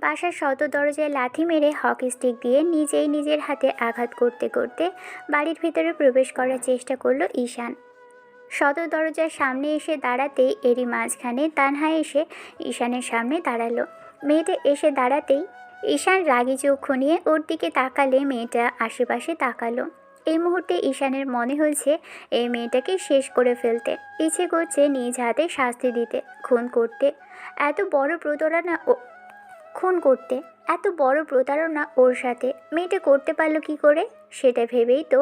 বাসার সদর দরজায় লাথি মেরে হকি স্টিক দিয়ে নিজেই নিজের হাতে আঘাত করতে করতে বাড়ির ভিতরে প্রবেশ করার চেষ্টা করলো ঈশান। সদর দরজার সামনে এসে দাঁড়াতেই এরই মাঝখানে তানহা এসে ঈশানের সামনে দাঁড়ালো। মেয়েটা এসে দাঁড়াতেই ঈশান রাগী চক্ষু নিয়ে ওর দিকে তাকালে মেয়েটা আশেপাশে তাকালো। এই মুহূর্তে ঈশানের মনে হয়েছে এই মেয়েটাকে শেষ করে ফেলতে, ইচ্ছে করছে নিজ হাতে শাস্তি দিতে, খুন করতে। এত বড় প্রতারণা খুন করতে এত বড় প্রতারণা ওর সাথে মেয়েটা করতে পারলো কি করে, সেটা ভেবেই তো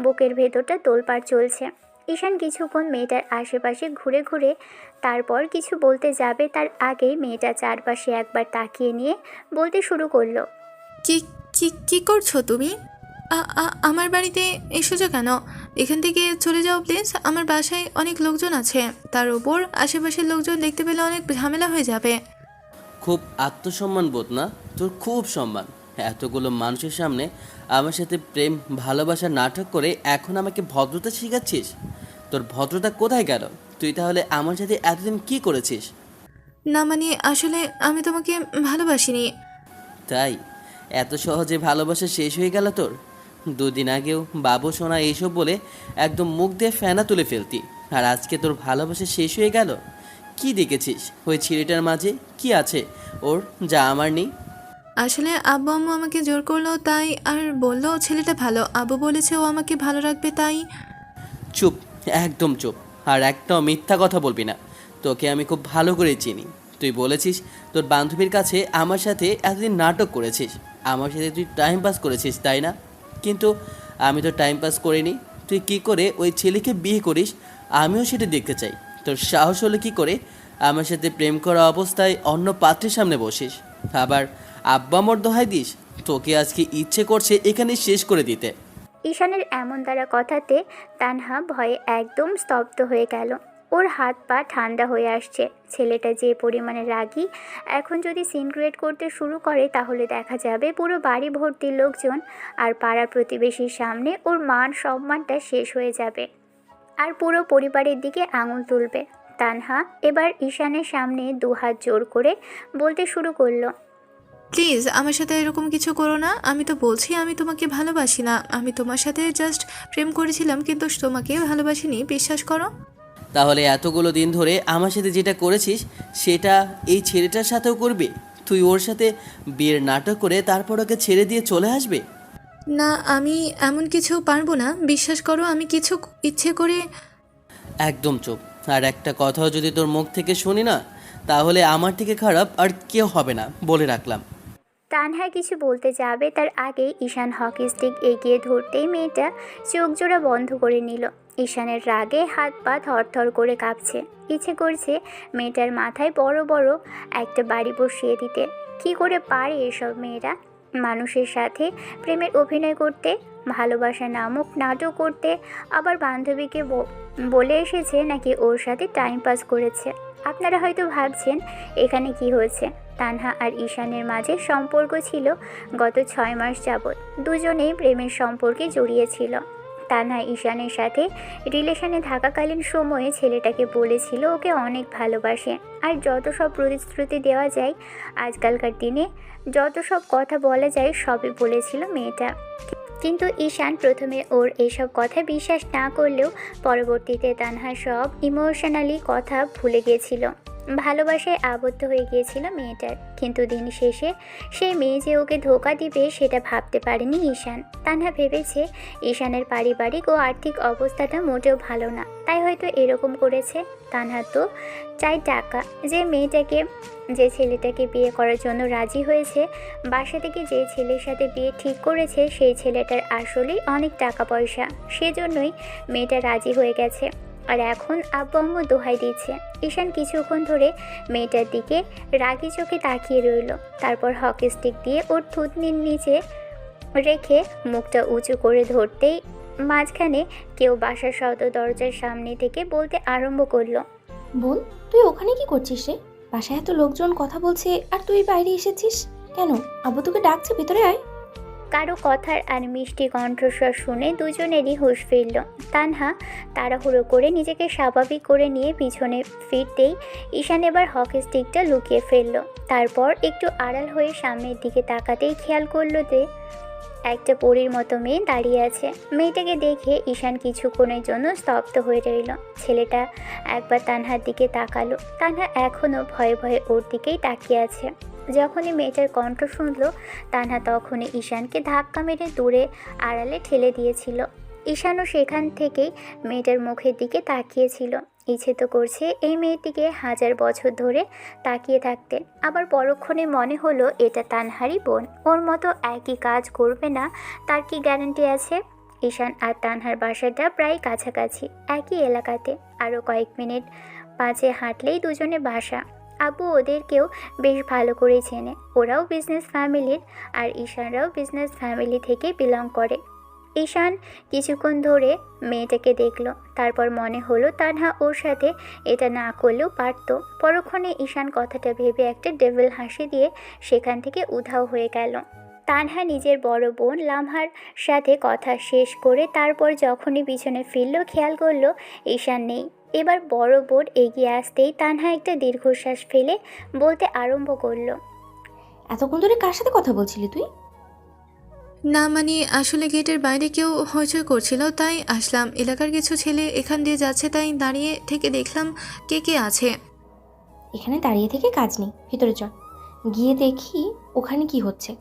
বুকের ভেতরটা তোলপাড় চলছে। ঈশান কিছুক্ষণ মেয়েটার আশেপাশে ঘুরে ঘুরে তারপর কিছু বলতে যাবে তার আগেই মেয়েটা চারপাশে একবার তাকিয়ে নিয়ে বলতে শুরু করলো। কি কি কি করছো তুমি? আমার বাড়িতে এসেছো কেন? এখান থেকে চলে যাও প্লিজ। আমার বাসায় অনেক লোকজন আছে, তার উপর আশেপাশের লোকজন দেখতে পেলে অনেক ঝামেলা হয়ে যাবে। খুব আত্মসম্মান বোধ না তোর? খুব সম্মান। এতগুলো মানুষের সামনে আমার সাথে প্রেম ভালোবাসার নাটক করে এখন আমাকে ভদ্রতা শেখাচ্ছিস? তোর ভদ্রতা কোথায় গেল? তুই তাহলে আমার সাথে এতদিন কি করেছিস? না মানে আসলে আমি তোমাকে ভালোবাসিনি। তাই এত সহজে ভালোবাসা শেষ হয়ে গেল তোর? দুদিন আগেও বাবু সোনা এইসব বলে একদম মুখ দিয়ে ফেনা তুলে ফেলতি, আর আজকে তোর ভালোবাসা শেষ হয়ে গেল? কি দেখেছিস ওই ছেলেটার মাঝে? কি আছে ওর যা আমার নেই? আসলে আব্বু আম্মু আমাকে জোর করলো তাই, আর বললো ছেলেটা ভালো। আব্বু বলেছে ও আমাকে ভালো রাখবে তাই। চুপ, একদম চুপ। আর একটাও মিথ্যা কথা বলবি না। তোকে আমি খুব ভালো করে চিনি। তুই বলেছিস তোর বান্ধবীর কাছে আমার সাথে এতদিন নাটক করেছিস, আমার সাথে তুই টাইম পাস করেছিস, তাই না? কিন্তু আমি তো টাইম পাস করিনি। তুই কি করে ওই ছেলেকে বিয়ে করিস আমিও সেটা দেখতে চাই। তোর সাহস হলে কি করে আমার সাথে প্রেম করা অবস্থায় অন্য পাত্রের সামনে বসিস, আবার আব্বা মোর দোহাই দিস? তোকে আজকে ইচ্ছে করছে এখানে শেষ করে দিতে। ঈশানের এমন দ্বারা কথাতে তানহা ভয়ে একদম স্তব্ধ হয়ে গেল। ওর হাত পা ঠান্ডা হয়ে আসছে। ছেলেটা যে পরিমাণে রাগী, এখন যদি সিন ক্রিয়েট করতে শুরু করে তাহলে দেখা যাবে পুরো বাড়ি ভর্তি লোকজন আর পাড়া প্রতিবেশীর সামনে ওর মান সম্মানটা শেষ হয়ে যাবে, আর পুরো পরিবারের দিকে আঙুল তুলবে। তানহা এবার ঈশানের সামনে দুহাত জোর করে বলতে শুরু করলো। প্লিজ আমার সাথে এরকম কিছু করো না। আমি তো বলছি আমি তোমাকে ভালোবাসি না। আমি তোমার সাথে জাস্ট প্রেম করেছিলাম, কিন্তু তোমাকে ভালোবাসিনি, বিশ্বাস করো। তাহলে এতগুলো দিন ধরে আমার সাথে যেটা করেছিস সেটা এই ছেলেটার সাথেও করবে? তুই ওর সাথে বিয়ের নাটক করে তারপর ওকে ছেড়ে দিয়ে চলে আসবে? না, আমি এমন কিছু পারবো না, বিশ্বাস করো। আমি কিছু ইচ্ছে করে। একদম চুপ। আর একটা কথাও যদি তোর মুখ থেকে শুনি না, তাহলে আমার থেকে খারাপ আর কেউ হবে না, বলে রাখলাম। তানহা কিছু বলতে যাবে তার আগেই ঈশান হকি স্টিক এগিয়ে ধরতেই মেয়েটা চোখ জোড়া বন্ধ করে নিল। ঈশানের রাগে হাত পা থরথর করে কাঁপছে। ইচ্ছে করছে মেয়েটার মাথায় বড় বড় একটা বাড়ি বসিয়ে দিতে। কি করে পারে এসব মেয়েরা মানুষের সাথে প্রেমের অভিনয় করতে, ভালোবাসা নামক নাটক করতে, আবার বান্ধবীকে বলে এসেছে নাকি ওর সাথে টাইম পাস করেছে। আপনারা হয়তো ভাবছেন এখানে কি হয়েছে। তানহা আর ঈশানের মাঝে সম্পর্ক ছিল গত 6 মাস যাবৎ। দুজনেই প্রেমের সম্পর্কে জড়িয়েছিল। তানহা ঈশানের সাথে রিলেশনে থাকাকালীন সময়ে ছেলেটাকে বলেছিল ওকে অনেক ভালোবাসে, আর যত সব প্রতিশ্রুতি দেওয়া যায় আজকালকার দিনে, যত সব কথা বলা যায় সবই বলেছিল মেয়েটা। কিন্তু ঈশান প্রথমে ওর এইসব কথা বিশ্বাস না করলেও পরবর্তীতে তানহা সব ইমোশনালি কথা ভুলে গিয়েছিল, ভালোবাসায় আবদ্ধ হয়ে গিয়েছিল মেয়েটার। কিন্তু দিন শেষে সেই মেয়ে যে ওকে ধোঁকা দিবে সেটা ভাবতে পারেনি ঈশান। তানহা ভেবেছে ঈশানের পারিবারিক ও আর্থিক অবস্থাটা মোটেও ভালো না, তাই হয়তো এরকম করেছে। তানহা তো চাই টাকা। যে ছেলেটাকে বিয়ে করার জন্য রাজি হয়েছে, বাসা থেকে যে ছেলের সাথে বিয়ে ঠিক করেছে, সেই ছেলেটার আসলেই অনেক টাকা পয়সা, সেজন্যই মেয়েটা রাজি হয়ে গেছে। আর এখন আব্বু আম্মু দোহাই দিচ্ছে। ঈশান কিছুক্ষণ ধরে মেয়েটার দিকে রাগি চোখে তাকিয়ে রইল, তারপর হকি স্টিক দিয়ে ওর থুতনির নিচে রেখে মুখটা উঁচু করে ধরতেই মাঝখানে কেউ বাসার সদর দরজার সামনে থেকে বলতে আরম্ভ করলো। বোন, তুই ওখানে কি করছিস রে? বাসায় এত লোকজন কথা বলছে আর তুই বাইরে এসেছিস কেন? আব্বু তোকে ডাকছে, ভিতরে আয়। কারো কথার আর মিষ্টি কণ্ঠস্বর শুনে দুজনেরই হুঁশ ফিরল। তানহা তাড়াহুড়ো করে নিজেকে স্বাভাবিক করে নিয়ে পিছনে ফিরতেই ঈশান এবার হকি স্টিকটা লুকিয়ে ফেলল। তারপর একটু আড়াল হয়ে সামনের দিকে তাকাতেই খেয়াল করলো যে একটা পরীর মতো মেয়ে দাঁড়িয়ে আছে। মেয়েটাকে দেখে ঈশান কিছুক্ষণের জন্য স্তব্ধ হয়ে রইল। ছেলেটা একবার তানহার দিকে তাকালো। তানহা এখনও ভয়ে ভয়ে ওর দিকেই তাকিয়ে আছে। যখনই মেয়েটার কণ্ঠ শুনল, তানহা তখনই ঈশানকে ধাক্কা মেরে দূরে আড়ালে ঠেলে দিয়েছিল। ঈশানও সেখান থেকেই মেয়েটার মুখের দিকে তাকিয়েছিল। ইচ্ছে তো করছে এই মেয়েটিকে 1000 বছর ধরে তাকিয়ে থাকতে, আবার পরক্ষণে মনে হলো এটা তানহারই বোন। ওর মতো একই কাজ করবে না তার কি গ্যারান্টি আছে? ঈশান আর তানহার বাসাটা প্রায় কাছাকাছি, একই এলাকাতে। আরও কয়েক মিনিট 5 হাঁটলেই দুজনে বাসা। আব্বু ওদেরকেও বেশ ভালো করে চেনে। ওরাও বিজনেস ফ্যামিলির, আর ঈশানরাও বিজনেস ফ্যামিলি থেকে বিলং করে। ঈশান কিছুক্ষণ ধরে মেয়েটাকে দেখল। তারপর মনে হলো তানহা ওর সাথে এটা না করলেও পারত। পরক্ষণে ঈশান কথাটা ভেবে একটা ডেভিল হাসি দিয়ে সেখান থেকে উধাও হয়ে গেল। তানহা নিজের বড় বোন লামহার সাথে কথা শেষ করে তারপর যখনই পিছনে ফিরল, খেয়াল করলো ঈশান নেই। এবার বড় বোন এগিয়ে আসতেই তানহা একটা দীর্ঘশ্বাস ফেলে বলতে আরম্ভ করলো, এতক্ষণ ধরে কার সাথে কথা বলছিলি তুই? না মানে আসলে গেটের বাইরে কেউ হইচই করছিল, তাই আসলাম। এলাকার কিছু ছেলে এখান দিয়ে যাচ্ছে, তাই দাঁড়িয়ে থেকে দেখলাম কে কে আছে। এখানে দাঁড়িয়ে থেকে কাজ নেই, ভিতরে চল, গিয়ে দেখি ওখানে কি হচ্ছে।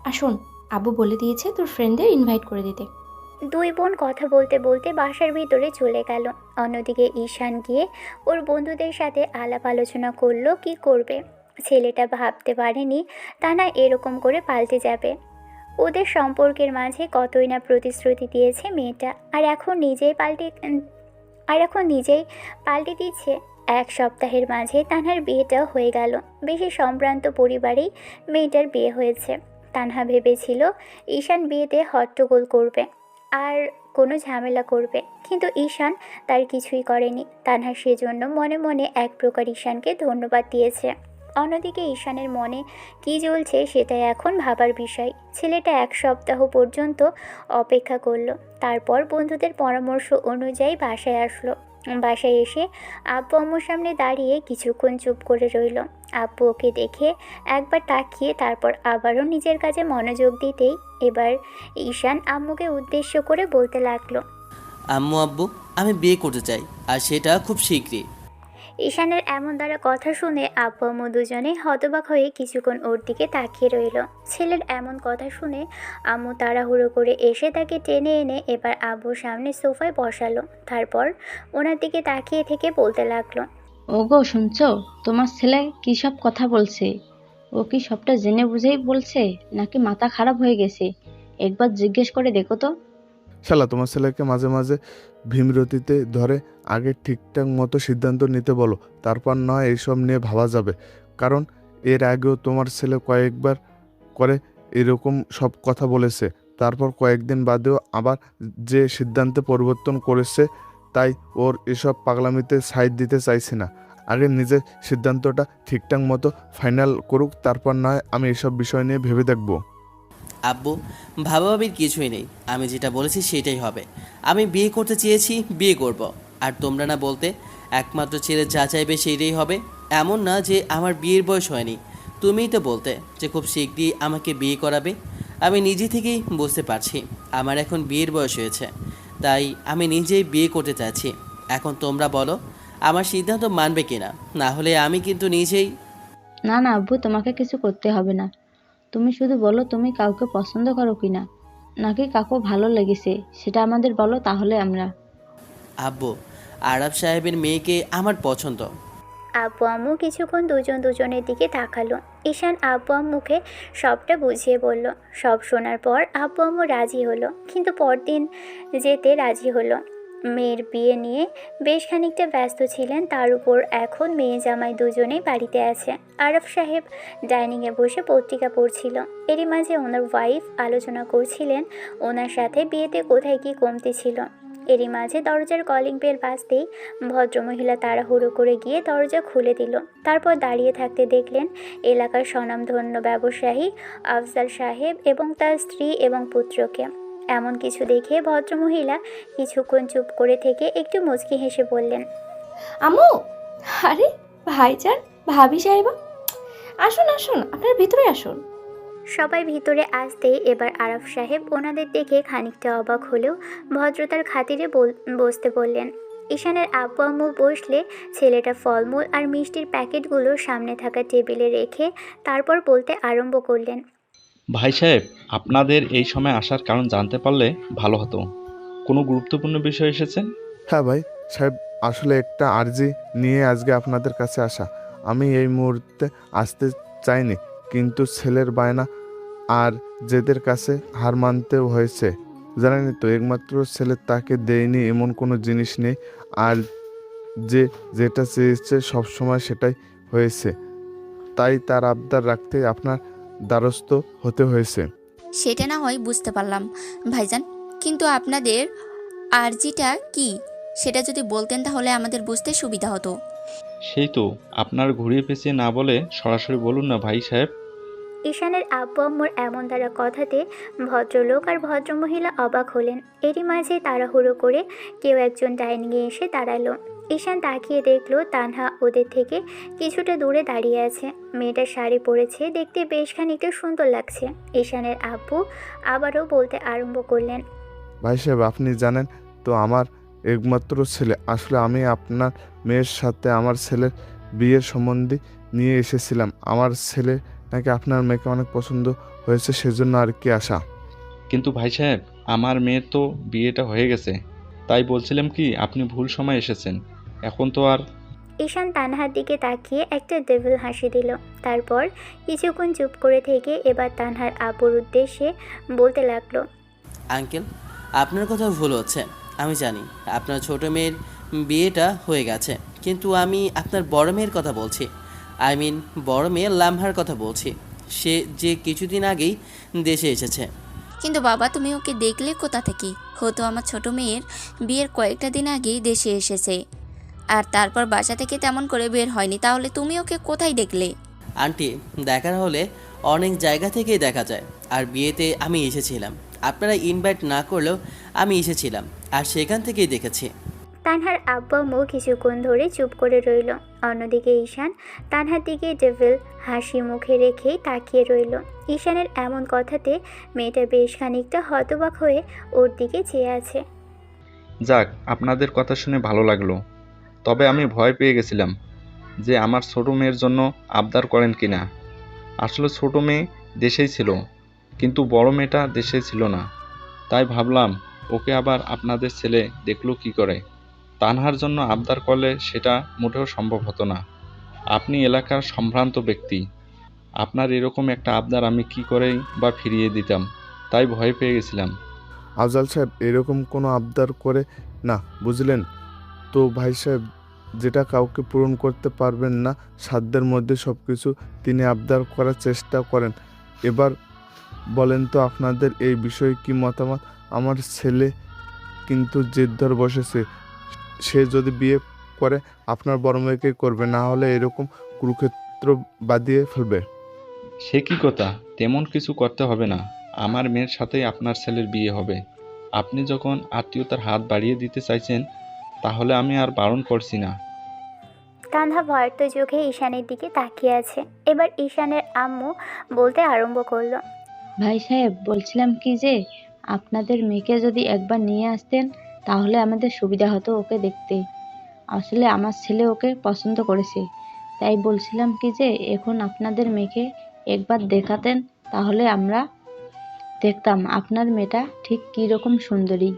আর শোন, আব্বু বলে দিয়েছে তোর ফ্রেন্ডদের ইনভাইট করে দিতে। দুই বোন কথা বলতে বলতে বাসার ভিতরে চলে গেল। অন্যদিকে ঈশান গিয়ে ওর বন্ধুদের সাথে আলাপ আলোচনা করলো কি করবে। ছেলেটা ভাবতে পারেনি তানা এরকম করে পাল্টে যাবে। ওদের সম্পর্কের মাঝে কতই না প্রতিশ্রুতি দিয়েছে মেয়েটা, আর এখন নিজেই পাল্টে দিচ্ছে। 1 সপ্তাহের মাঝে তানহার বিয়েটাও হয়ে গেল। বেশি সম্ভ্রান্ত পরিবারেই মেয়েটার বিয়ে হয়েছে। তানহা ভেবেছিল ঈশান বিয়েতে হট্টগোল করবে আর কোনো ঝামেলা করবে, কিন্তু ঈশান তার কিছুই করেনি। তানহা সেজন্য মনে মনে এক প্রকার ঈশানকে ধন্যবাদ দিয়েছে। অন্যদিকে ঈশানের মনে কী জ্বলছে সেটাই এখন ভাবার বিষয়। ছেলেটা 1 সপ্তাহ পর্যন্ত অপেক্ষা করলো, তারপর বন্ধুদের পরামর্শ অনুযায়ী বাসায় আসলো। বাসায় এসে আব্বু আম্মুর সামনে দাঁড়িয়ে কিছুক্ষণ চুপ করে রইল। আব্বু ওকে দেখে একবার তাকিয়ে তারপর আবারও নিজের কাজে মনোযোগ দিতেই এবার ঈশান আম্মুকে উদ্দেশ্য করে বলতে লাগলো, আম্মু আব্বু, আমি বিয়ে করতে চাই, আর সেটা খুব শীঘ্রই। ঈশানের এমন দ্বারা কথা শুনে আব্বু আম্মু দুজনে হতবাক হয়ে কিছুক্ষণ ওর দিকে তাকিয়ে রইল। ছেলের এমন কথা শুনে আম্মু তাড়াহুড়ো করে এসে তাকে টেনে এনে এবার আব্বুর সামনে সোফায় বসালো। তারপর ওনার দিকে তাকিয়ে থেকে বলতে লাগলো, ওগো শুনছো, তোমার ছেলে কি সব কথা বলছে? ও কি সবটা জেনে বুঝেই বলছে নাকি মাথা খারাপ হয়ে গেছে? একবার জিজ্ঞেস করে দেখো তো। শালা তোমার ছেলেকে মাঝে মাঝে ভীমরতিতে ধরে আগে ঠিকঠাক মতো সিদ্ধান্ত নিতে বলো, তারপর নয় এইসব নিয়ে ভাবা যাবে। কারণ এর আগেও তোমার ছেলে কয়েকবার করে এরকম সব কথা বলেছে, তারপর কয়েকদিন বাদেও আবার যে সিদ্ধান্তে পরিবর্তন করেছে। তাই ওর এসব পাগলামিতে সাইড দিতে চাইছি না। আগে নিজের সিদ্ধান্তটা ঠিকঠাক মতো ফাইনাল করুক, তারপর নয় আমি এসব বিষয় নিয়ে ভেবে দেখবো। আব্বু, ভাবাভাবির কিছুই নেই। আমি যেটা বলেছি সেটাই হবে। আমি বিয়ে করতে চেয়েছি, বিয়ে করব। আর তোমরা না বলতে একমাত্র ছেলে যা চাইবে সেইটাই হবে। এমন না যে আমার বিয়ের বয়স হয়নি। তুমিই তো বলতে যে খুব শীঘ্রই আমাকে বিয়ে করাবে। আমি নিজে থেকেই বুঝতে পারছি আমার এখন বিয়ের বয়স হয়েছে, তাই আমি নিজেই বিয়ে করতে চাইছি। এখন তোমরা বলো আমার সিদ্ধান্ত মানবে কিনা, না হলে আমি কিন্তু নিজেই। না না আব্বু, তোমাকে কিছু করতে হবে না। তুমি শুধু বলো তুমি কাউকে পছন্দ করো কিনা, নাকি কাকু ভালো লেগেছে সেটা আমাদের বলো, তাহলে আমরা। আব্বু, আরব সাহেবের মেয়েকে আমার পছন্দ। আব্বু আম্মু কিছুক্ষণ দুজনের দিকে তাকালো। ঈশান আব্বু আম্মুকে সবটা বুঝিয়ে বলল। সব শোনার পর আব্বু আম্মু রাজি হলো, কিন্তু পরদিন যেতে রাজি হলো। মেয়ের বিয়ে নিয়ে বেশ খানিকটা ব্যস্ত ছিলেন। তার উপর এখন মেয়ে জামাই দুজনেই বাড়িতে আছে। আরব সাহেব ডাইনিংয়ে বসে পত্রিকা পড়ছিল। এরই মাঝে ওনার ওয়াইফ আলোচনা করছিলেন ওনার সাথে বিয়েতে কোথায় কী কমতি ছিল। এরই মাঝে দরজার কলিং বেল বাজতেই ভদ্রমহিলা তাড়াহুড়ো করে গিয়ে দরজা খুলে দিল। তারপর দাঁড়িয়ে থাকতে দেখলেন এলাকার স্বনামধন্য ব্যবসায়ী আফজাল সাহেব এবং তার স্ত্রী এবং পুত্রকে। এমন কিছু দেখে ভদ্রমহিলা কিছুক্ষণ চুপ করে থেকে একটু মুচকি হেসে বললেন, আম্মু, আরে ভাইজান, ভাবি সাহেবা, আসুন আসুন, আপনার ভিতরে আসুন। সবাই ভিতরে আসতেই এবার আরাফ সাহেব ওনাদের দেখে খানিকটা অবাক হলেও ভদ্রতার খাতিরে বসতে বললেন। ঈশানের আব্বু আম্মু বসলে ছেলেটা ফলমূল আর মিষ্টির প্যাকেটগুলো সামনে থাকা টেবিলে রেখে তারপর বলতে আরম্ভ করলেন, ভাই সাহেব, আপনাদের এই সময় আসার কারণ জানতে পারলে ভালো হতো। কোনো গুরুত্বপূর্ণ বিষয় এসেছেন? হ্যাঁ ভাই সাহেব, আসলে একটা আর্জি নিয়ে আজকে আপনাদের কাছে আসা। আমি এই মুহূর্তে আসতে চাইনি, কিন্তু ছেলের বায়না আর জেদের কাছে হার মানতে হয়েছে। জানেনই তো, একমাত্র ছেলে তাকে দেয়নি এমন কোনো জিনিস নেই, আর যেটা চেয়েছে সবসময় সেটাই হয়েছে। তাই তার আবদার রাখতে আপনার দ্বারস্থ হতে হয়েছে। সেটা না হয় বুঝতে পারলাম ভাইজান, কিন্তু আপনাদের আর্জিটা কি সেটা যদি বলতেন তাহলে আমাদের বুঝতে সুবিধা হতো। সেই তো, আপনার ঘুরিয়ে পেঁচিয়ে না বলে সরাসরি বলুন না ভাই সাহেব। ঈশানের আব্বু আম্মুর এমন দ্বারা কথাতে ভদ্রলোক আর ভদ্রমহিলা অবাক হলেন। এরই মাঝে তাড়াহুড়ো করে কেউ একজন ডাইনিংয়ে এসে দাঁড়ালো। ঈশান তাকিয়ে দেখলো তানহা ওদের থেকে কিছুটা দূরে দাঁড়িয়ে আছে। মেয়েটা শাড়ি পরেছে, দেখতে বেশ খানিকটা সুন্দর লাগছে। ঈশানের আব্বু আবারও বলতে আরম্ভ করলেন, ভাই সাহেব, আপনি জানেন তো আমার একমাত্র ছেলে। আসলে আমি আপনার মেয়ের সাথে আমার ছেলের বিয়ের সম্বন্ধে নিয়ে এসেছিলাম। আমার ছেলে নাকি আপনার মেয়েকে অনেক পছন্দ হয়েছে, সেজন্য আর কি আসা। কিন্তু ভাই সাহেব, আমার মেয়ের তো বিয়েটা হয়ে গেছে। তাই বলছিলাম কি, আপনি ভুল সময় এসেছেন। এখন তো আর। ঈশান তানহার দিকে তাকিয়ে একটা ডেভিল হাসি দিল। তারপর কিছুক্ষণ চুপ করে থেকে এবার তানহার আব্বুর উদ্দেশ্যে বলতে লাগলো, আঙ্কেল, আপনার কথা ভুল হচ্ছে। আমি জানি আপনার ছোট মেয়ের বিয়েটা হয়ে গেছে, কিন্তু আমি আপনার বড় মেয়ের কথা বলছি। আই মিন বড় মেয়ে লামহার কথা বলছি। সে যে কিছুদিন আগেই দেশে এসেছে। কিন্তু বাবা, তুমি ওকে দেখলে কোথা থেকে? হতো আমার ছোট মেয়ের বিয়ের কয়েকটা দিন আগেই দেশে এসেছে, আর তারপর বাসা থেকে তেমন করে বের হয়নি। তাহলে তুমি ওকে কোথায় দেখলে? আন্টি, দেখার হলে অনেক জায়গা থেকেই দেখা যায়। আর বিয়েতে আমি এসেছিলাম, আপনারা ইনভাইট না করলেও আমি এসেছিলাম, আর সেখান থেকেই দেখেছি। তানহার আব্বু আম্মু কিছুক্ষণ ধরে চুপ করে রইল। অন্যদিকে ঈশান তানহার দিকে ডেভিল হাসি মুখে রেখেই তাকিয়ে রইল। ঈশানের এমন কথাতে মেয়েটা বেশ খানিকটা হতবাক হয়ে ওর দিকে চেয়ে আছে। যাক, আপনাদের কথা শুনে ভালো লাগলো। তবে আমি ভয় পেয়ে গেছিলাম যে আমার ছোট মেয়ের জন্য আবদার করেন কিনা। আসলে ছোট মেয়ে দেশেই ছিল, কিন্তু বড় মেয়েটা দেশে ছিল না। তাই ভাবলাম ওকে আবার আপনাদের ছেলে দেখলো কি করে। তানহার জন্য আবদার করলে সেটা মোটেও সম্ভব হতো না। আপনি এলাকার সম্ভ্রান্ত ব্যক্তি, আপনার এরকম একটা আবদার আমি কি করেই বা ফিরিয়ে দিতাম। তাই ভয় পেয়ে গেছিলাম। আফজাল সাহেব এরকম কোনো আবদার করে না, বুঝলেন তো ভাই সাহেব। যেটা কাউকে পূরণ করতে পারবেন না, সাধ্যের মধ্যে সব কিছু তিনি আবদার করার চেষ্টা করেন। এবার বলেন তো আপনাদের এই বিষয়ে কি মতামত? আমার ছেলে কিন্তু জেদ ধরে বসেছে। সে যদি বিয়ে করে আপনার বড় মেয়েকেই করবে, না হলে এরকম কুরুক্ষেত্র বাঁধিয়ে ফেলবে। সে কি কথা? তেমন কিছু করতে হবে না। আমার মেয়ের সাথেই আপনার ছেলের বিয়ে হবে। আপনি যখন আত্মীয়তার হাত বাড়িয়ে দিতে চাইছেন, তাহলে আমি আর বারণ করছি না। তানহা ভয়ার্ত চোখে ঈশানের দিকে তাকিয়ে আছে। এবার ঈশানের আম্মু বলতে আরম্ভ করলো, ভাই সাহেব, বলছিলাম কি যে আপনাদের মেয়েকে যদি একবার নিয়ে আসতেন তাহলে আমাদের সুবিধা হতো ওকে দেখতে। আসলে আমার ছেলে ওকে পছন্দ করেছে। তাই বলছিলাম কি যে এখন আপনাদের মেয়েকে একবার দেখাতেন তাহলে আমরা দেখতাম আপনার মেয়েটা ঠিক কী রকম সুন্দরী,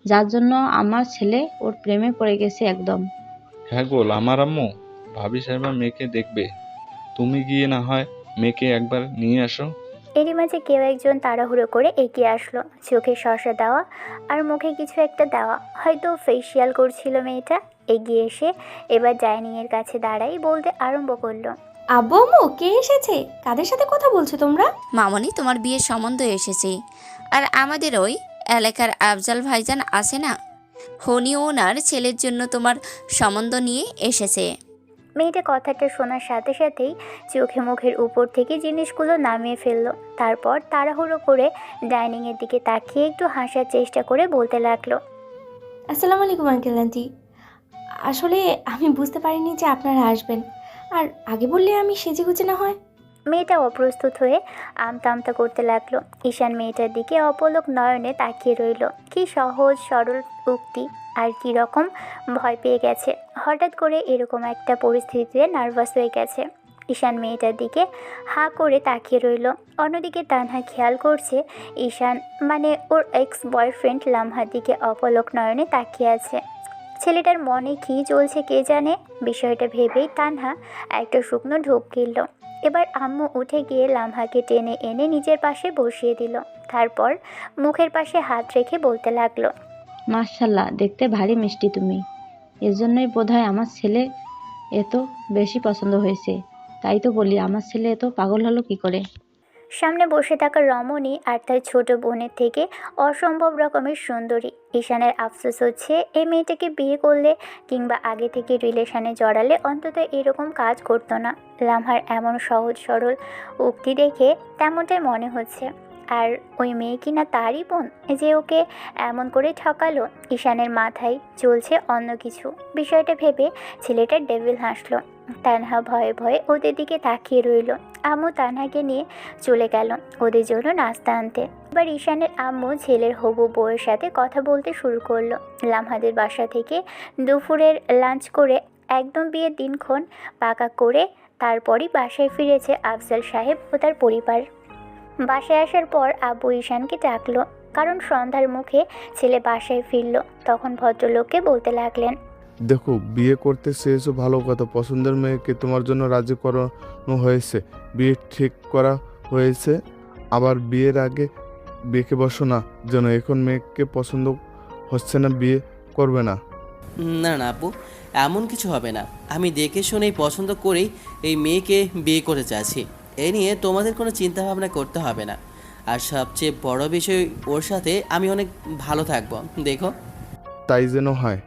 যার জন্য আমার ছেলে ওর প্রেমে পড়ে গেছে একদম। হ্যাঁ গো, আমার আম্মু, ভাবি সাহেবা মেয়েকে দেখবে। তুমি গিয়ে না হয় মেয়েকে একবার নিয়ে আসো। এরই মাঝে কেউ একজন তাড়াহুড়ো করে এগিয়ে আসলো। চোখে শসা দেওয়া আর মুখে কিছু একটা দেওয়া, হয়তো ফেসিয়াল করছিল মেয়েটা। এগিয়ে এসে এবার ডাইনিংয়ের কাছে দাঁড়াই বলতে আরম্ভ করলো, আব্বু আম্মু, কে এসেছে? কাদের সাথে কথা বলছো তোমরা? মামনি, তোমার বিয়ের সম্বন্ধ এসেছে। আর আমাদের ওই এলাকার আফজাল ভাইজান আছে না, হনি ওনার ছেলের জন্য তোমার সম্বন্ধ নিয়ে এসেছে। মেয়েটা কথাটা শোনার সাথে সাথেই চোখে মুখের উপর থেকে জিনিসগুলো নামিয়ে ফেললো। তারপর তাড়াহুড়ো করে ডাইনিংয়ের দিকে তাকিয়ে একটু হাসার চেষ্টা করে বলতে লাগলো, আসসালামু আলাইকুম আঙ্কেল আন্টি। আসলে আমি বুঝতে পারিনি যে আপনারা আসবেন, আর আগে বললে আমি সেজেগুজে না হয়। মেয়েটা অপ্রস্তুত হয়ে আমতা আমতা করতে লাগলো। ঈশান মেয়েটার দিকে অপলক নয়নে তাকিয়ে রইল। কি সহজ সরল উক্তি, আর কি রকম ভয় পেয়ে গেছে। হঠাৎ করে এরকম একটা পরিস্থিতিতে নার্ভাস হয়ে গেছে। ঈশান মেয়েটার দিকে হাঁ করে তাকিয়ে রইল। অন্যদিকে তানহা খেয়াল করছে ঈশান মানে ওর এক্স বয়ফ্রেন্ড লামহার দিকে অপলক নয়নে তাকিয়ে আছে। ছেলেটার মনে কী চলছে কে জানে। বিষয়টা ভেবেই তানহা একটা শুকনো ঢোক গিলল। এবার আম্মু উঠে গিয়ে লামহাকে টেনে এনে নিজের পাশে বসিয়ে দিল। তারপর মুখের পাশে হাত রেখে বলতে লাগলো, মাশাল্লাহ, দেখতে ভারী মিষ্টি তুমি। এর জন্যই বোধহয় আমার ছেলে এত বেশি পছন্দ হয়েছে। তাই তো বলি, আমার ছেলে এত পাগল হলো কি করে। সামনে বসে থাকা রমণী আর তার ছোট বোনের থেকে অসম্ভব রকমের সুন্দরী। ঈশানের আফসোস হচ্ছে এই মেয়েটাকে বিয়ে করলে কিংবা আগে থেকে রিলেশনে জড়ালে অন্তত এরকম কাজ করতো না। লামহার এমন সহজ সরল উক্তি দেখে তেমনটাই মনে হচ্ছে। আর ওই মেয়ে কিনা তারই বোন যে ওকে এমন করে ঠকালো। ঈশানের মাথায় চলছে অন্য কিছু। বিষয়টা ভেবে ছেলেটা ডেভিল হাসলো। তানহা ভয়ে ভয়ে ওদের দিকে তাকিয়ে রইল। আম্মু তানহাকে নিয়ে চলে গেল ওদের জন্য নাস্তা আনতে। এবার ঈশানের আম্মু ছেলের হবু বউয়ের সাথে কথা বলতে শুরু করলো। লামহাদের বাসা থেকে দুপুরের লাঞ্চ করে একদম বিয়ের দিনক্ষণ পাকা করে তারপরই বাসায় ফিরেছে আফজাল সাহেব ও তার পরিবার। বাসায় আসার পর আব্বু ঈশানকে ডাকলো, কারণ সন্ধ্যার মুখে ছেলে বাসায় ফিরল। তখন ভদ্রলোককে বলতে লাগলেন, দেখো, বিয়ে করতে চেয়েছো ভালো কথা, পছন্দের মেয়েকে তোমার জন্য রাজি করানো হয়েছে, বিয়ে ঠিক করা হয়েছে। আবার বিয়ের আগে বেঁকে বসো না যেন এখন মেয়েকে পছন্দ হচ্ছে না, বিয়ে করবে না। না না আপু, এমন কিছু হবে না। আমি দেখে শুনেই পছন্দ করেই এই মেয়েকে বিয়ে করতে চাচ্ছি। এ নিয়ে তোমাদের কোনো চিন্তা ভাবনা করতে হবে না। আর সবচেয়ে বড় বিষয়, ওর সাথে আমি অনেক ভালো থাকবো, দেখো। তাই যেন হয়,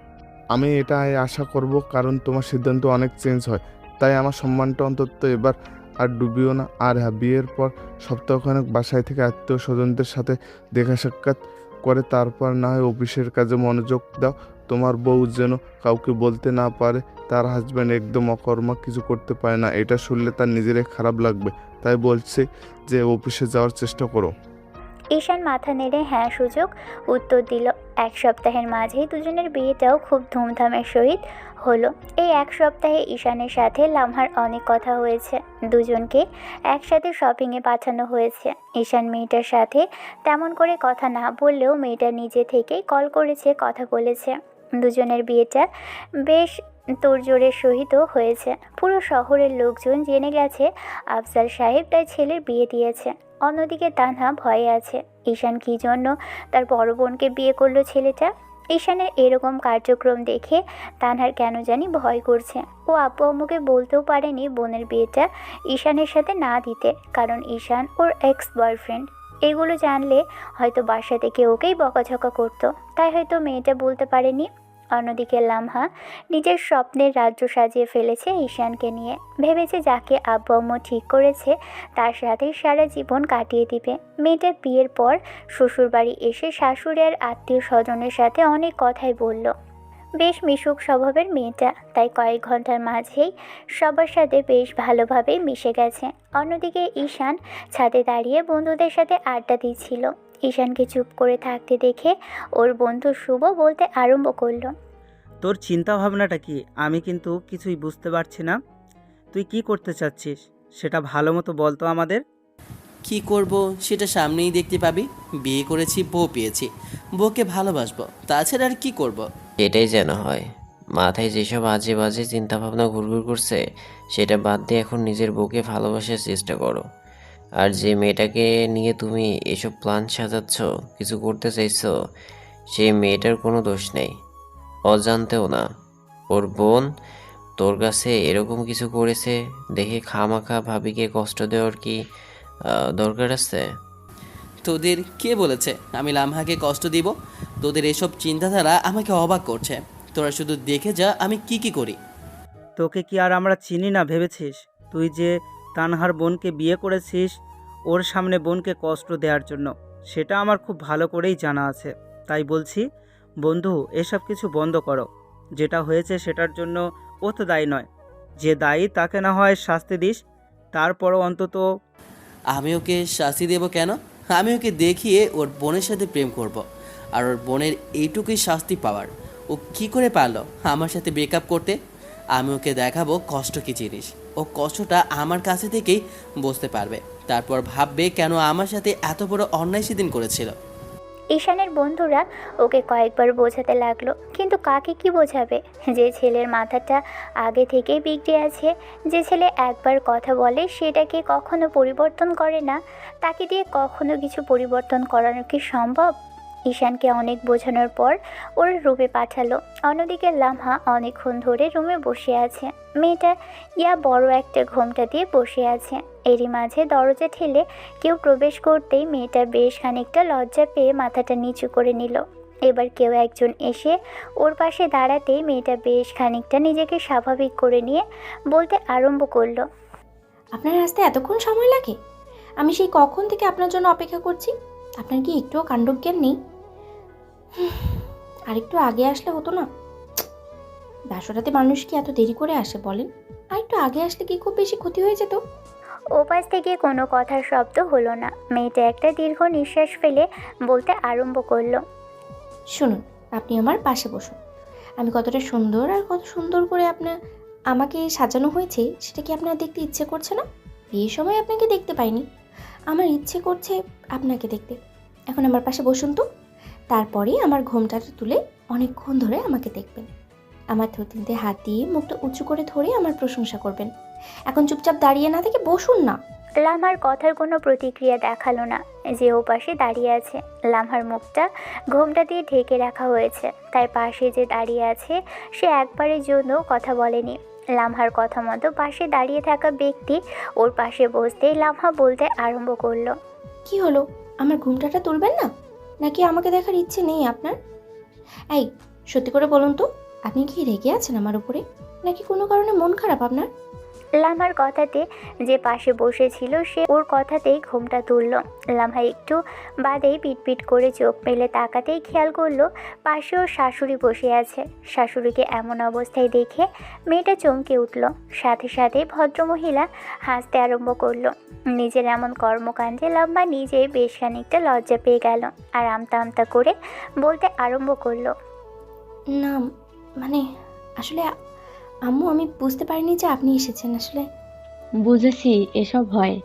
আমি এটাই আশা করব, কারণ তোমার সিদ্ধান্ত অনেক চেঞ্জ হয়। তাই আমার সম্মানটা অন্তত এবার আর ডুবিও না। আর হ্যাঁ, বিয়ের পর সপ্তাহখানেক বাসায় থেকে আত্মীয় স্বজনদের সাথে দেখা সাক্ষাৎ করে তারপর না হয় অফিসের কাজে মনোযোগ দাও। তোমার বউ যেন কাউকে বলতে না পারে তার হাজব্যান্ড একদম অকর্মা, কিছু করতে পারে না। এটা শুনলে তার নিজেরই খারাপ লাগবে। তাই বলছি যে অফিসে যাওয়ার চেষ্টা করো। ঈশান মাথা নেড়ে হ্যাঁ সুযোগ উত্তর দিল। এক সপ্তাহের মাঝেই দুজনের বিয়েটাও খুব ধুমধামের সহিত হলো। এই এক সপ্তাহে ঈশানের সাথে লামহার অনেক কথা হয়েছে। দুজনকে একসাথে শপিংয়ে পাঠানো হয়েছে। ঈশান মেয়েটার সাথে তেমন করে কথা না বললেও মেয়েটা নিজে থেকেই কল করেছে, কথা বলেছে। দুজনের বিয়েটা বেশ তোড়জোড়ের সহিত হয়েছে। পুরো শহরের লোকজন জেনে গেছে আফজাল সাহেব তার ছেলের বিয়ে দিয়েছে। অন্যদিকে তানহা ভয়ে আছে, ঈশান কী জন্য তার বড় বোনকে বিয়ে করলো ছেলেটা। ঈশানের এরকম কার্যক্রম দেখে তানহার কেন জানি ভয় করছে। ও আব্বু আম্মুকে বলতেও পারেনি বোনের বিয়েটা ঈশানের সাথে না দিতে, কারণ ঈশান ওর এক্স বয়ফ্রেন্ড। এগুলো জানলে হয়তো বাসা থেকে ওকেই বকাঝকা করতো, তাই হয়তো মেয়েটা বলতে পারেনি। অন্যদিকে লামহা নিজের স্বপ্নের রাজ্য সাজিয়ে ফেলেছে ঈশানকে নিয়ে। ভেবেছে যাকে আব্বু আম্মু ঠিক করেছে তার সাথেই সারা জীবন কাটিয়ে দিবে। মেয়েটার বিয়ের পর শ্বশুরবাড়ি এসে শাশুড়ি আর আত্মীয় স্বজনের সাথে অনেক কথাই বলল। বেশ মিশুক স্বভাবের মেয়েটা, তাই কয়েক ঘন্টার মাঝেই সবার সাথে বেশ ভালোভাবেই মিশে গেছে। অন্যদিকে ঈশান ছাদে দাঁড়িয়ে বন্ধুদের সাথে আড্ডা দিচ্ছিল। ঈশানকে চুপ করে থাকতে দেখে ওর বন্ধু শুভ বলতে আরম্ভ করলো, তোর চিন্তা ভাবনাটা কি? আমি কিন্তু কিছুই বুঝতে পারছি না। তুই কি করতে চাচ্ছিস সেটা ভালো মতো বলতো আমাদের। কি করব সেটা সামনেই দেখতে পাবি। বিয়ে করেছি, বউ পেয়েছি, বউকে ভালোবাসবো, তাছাড়া আর কি করব। এটাই যেন হয়। মাথায় যেসব আজে বাজে চিন্তাভাবনা ঘুরঘুর করছে সেটা বাদ দিয়ে এখন নিজের বউকে ভালোবাসার চেষ্টা করো। আর যে মেয়েটাকে নিয়ে তুমি এসব প্ল্যান সাজাচ্ছ, কিছু করতে চাইছো, সেই মেয়েটার কোনো দোষ নেই, অজান্তেও না। ওর বোন তোর কাছে এরকম কিছু করেছে দেখে খামাখা ভাবিকে কষ্ট দেওয়ার কি দরকার আছে? তোদের কে বলেছে আমি লামহাকে কষ্ট দিব? তোদের এসব চিন্তাধারা আমাকে অবাক করছে। তোরা শুধু দেখে যা আমি কি করি। তোকে কি আর আমরা চিনি না ভেবেছিস? তুই যে তানহার বোনকে বিয়ে করেছিস ওর সামনে বোনকে কষ্ট দেওয়ার জন্য, সেটা আমার খুব ভালো করেই জানা আছে। তাই বলছি বন্ধু, এসব কিছু বন্ধ করো। যেটা হয়েছে সেটার জন্য ও তো দায়ী নয়। যে দায়ী তাকে না হয় শাস্তি দিস, তারপরও অন্তত। আমি ওকে শাস্তি দেব কেন? আমি ওকে দেখিয়ে ওর বোনের সাথে প্রেম করব। আর ওর বোনের এইটুকুই শাস্তি পাওয়ার। ও কি করে পারলো আমার সাথে ব্রেকআপ করতে? আমি ওকে দেখাবো কষ্ট কী জিনিস। ও কষ্টটা আমার কাছে থেকেই বুঝতে পারবে। তারপর ভাববে কেন আমার সাথে এত বড় অন্যায় সেদিন করেছিল। ঈশানের বন্ধুরা ওকে কয়েকবার বোঝাতে লাগলো, কিন্তু কাকে কি বোঝাবে? যে ছেলের মাথাটা আগে থেকেই বিগড়ে আছে, যে ছেলে একবার কথা বলে সেটাকে কখনো পরিবর্তন করে না, তাকে দিয়ে কখনো কিছু পরিবর্তন করানো কি সম্ভব? ঈশানকে অনেক বোঝানোর পর ওর রুমে পাঠালো। অন্যদিকে লামহা অনেকক্ষণ ধরে রুমে বসে আছে। মেয়েটা বড় একটা ঘোমটা দিয়ে বসে আছে। এরই মাঝে দরজা ঠেলে কেউ প্রবেশ করতেই মেয়েটা বেশ খানিকটা লজ্জা পেয়ে মাথাটা নিচু করে নিল। এবার কেউ একজন এসে ওর পাশে দাঁড়াতেই মেয়েটা বেশ খানিকটা নিজেকে স্বাভাবিক করে নিয়ে বলতে আরম্ভ করলো, আপনার আসতে এতক্ষণ সময় লাগে? আমি সেই কখন থেকে আপনার জন্য অপেক্ষা করছি। আপনার কি একটুও কাণ্ডজ্ঞান নেই? আর একটু আগে আসলে হতো না? বাসরাতে মানুষ কি এত দেরি করে আসে বলেন? আর একটু আগে আসলে কি খুব বেশি ক্ষতি হয়ে যেত? ওপাশ থেকে কোনো কথার শব্দ হলো না। মেয়েটা একটা দীর্ঘ নিঃশ্বাস ফেলে বলতে আরম্ভ করলো, শুনুন, আপনি আমার পাশে বসুন। আমি কতটা সুন্দর আর কত সুন্দর করে আমাকে সাজানো হয়েছে সেটা কি আপনার দেখতে ইচ্ছে করছে না? এই সময় আপনাকে দেখতে পাইনি, আমার ইচ্ছে করছে আপনাকে দেখতে। এখন আমার পাশে বসুন তো। তারপরে আমার ঘোমটাটা তুলে অনেকক্ষণ ধরে আমাকে দেখবেন। আমার থুতনিতে হাত দিয়ে মুখটা উঁচু করে ধরে আমার প্রশংসা করবেন। এখন চুপচাপ দাঁড়িয়ে না থেকে বসুন না। লামহার কথার কোনো প্রতিক্রিয়া দেখালো না। যে ও পাশে দাঁড়িয়ে আছে, লামহার মুখটা ঘোমটা দিয়ে ঢেকে রাখা হয়েছে, তাই পাশে যে দাঁড়িয়ে আছে সে একবারের জন্য কথা বলেনি। লামহার কথা মতো পাশে দাঁড়িয়ে থাকা ব্যক্তি ওর পাশে বসতেই লামহা বলতে আরম্ভ করলো, কি হলো, আমার ঘোমটাটা তুলবেন না? নাকি আমাকে দেখার ইচ্ছে নেই আপনার? এই, সত্যি করে বলুন তো, আপনি কি রেগে আছেন আমার উপরে? নাকি কোনো কারণে মন খারাপ আপনার? লামহার কথাতে যে পাশে বসেছিল সে ওর কথাতেই ঘোমটা তুলল। লামহা একটু বাদেই পিটপিট করে চোখ মেলে তাকাতেই খেয়াল করলো পাশে ওর শাশুড়ি বসে আছে। শাশুড়িকে এমন অবস্থায় দেখে মেয়েটা চমকে উঠল। সাথে সাথে ভদ্রমহিলা হাসতে আরম্ভ করলো। নিজের এমন কর্মকাণ্ডে লামহা নিজেই বেশ খানিকটা লজ্জা পেয়ে গেল আর আমতা আমতা করে বলতে আরম্ভ করলো, না মানে আসলে আম্মু, আমি বুঝতে পারিনি যে আপনি এসেছেন। আসলে বুঝেছি, এসব হয়।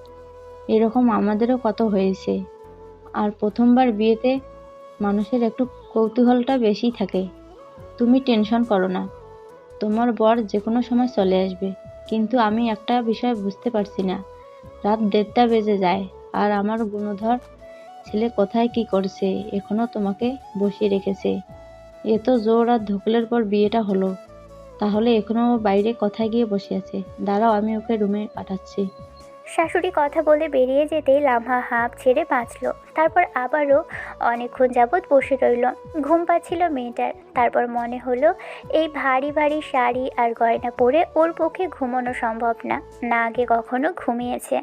এরকম আমাদেরও কত হয়েছে। আর প্রথমবার বিয়েতে মানুষের একটু কৌতূহলটা বেশি থাকে। তুমি টেনশন করো না, তোমার বর যে কোনো সময় চলে আসবে। কিন্তু আমি একটা বিষয় বুঝতে পারছি না, রাত 1:30 বেজে যায় আর আমার গুণধর ছেলে কোথায় কি করছে, এখনো তোমাকে বসিয়ে রেখেছে। এ তো জোর আর ধকলের পর বিয়েটা হলো, তাহলে এখনো বাইরে কোথায় গিয়ে বসে আছে? দাঁড়াও, আমি ওকে রুমে পাঠাচ্ছি। শাশুড়ি কথা বলে বেরিয়ে যেতেই লামহা হাঁপ ছেড়ে বাঁচল। তারপর আবারও অনেকক্ষণ যাবৎ বসে রইল। ঘুম পাচ্ছিল মেয়েটার। তারপর মনে হলো এই ভারী ভারী শাড়ি আর গয়না পরে ওর পক্ষে ঘুমানো সম্ভব না। না আগে কখনো ঘুমিয়েছে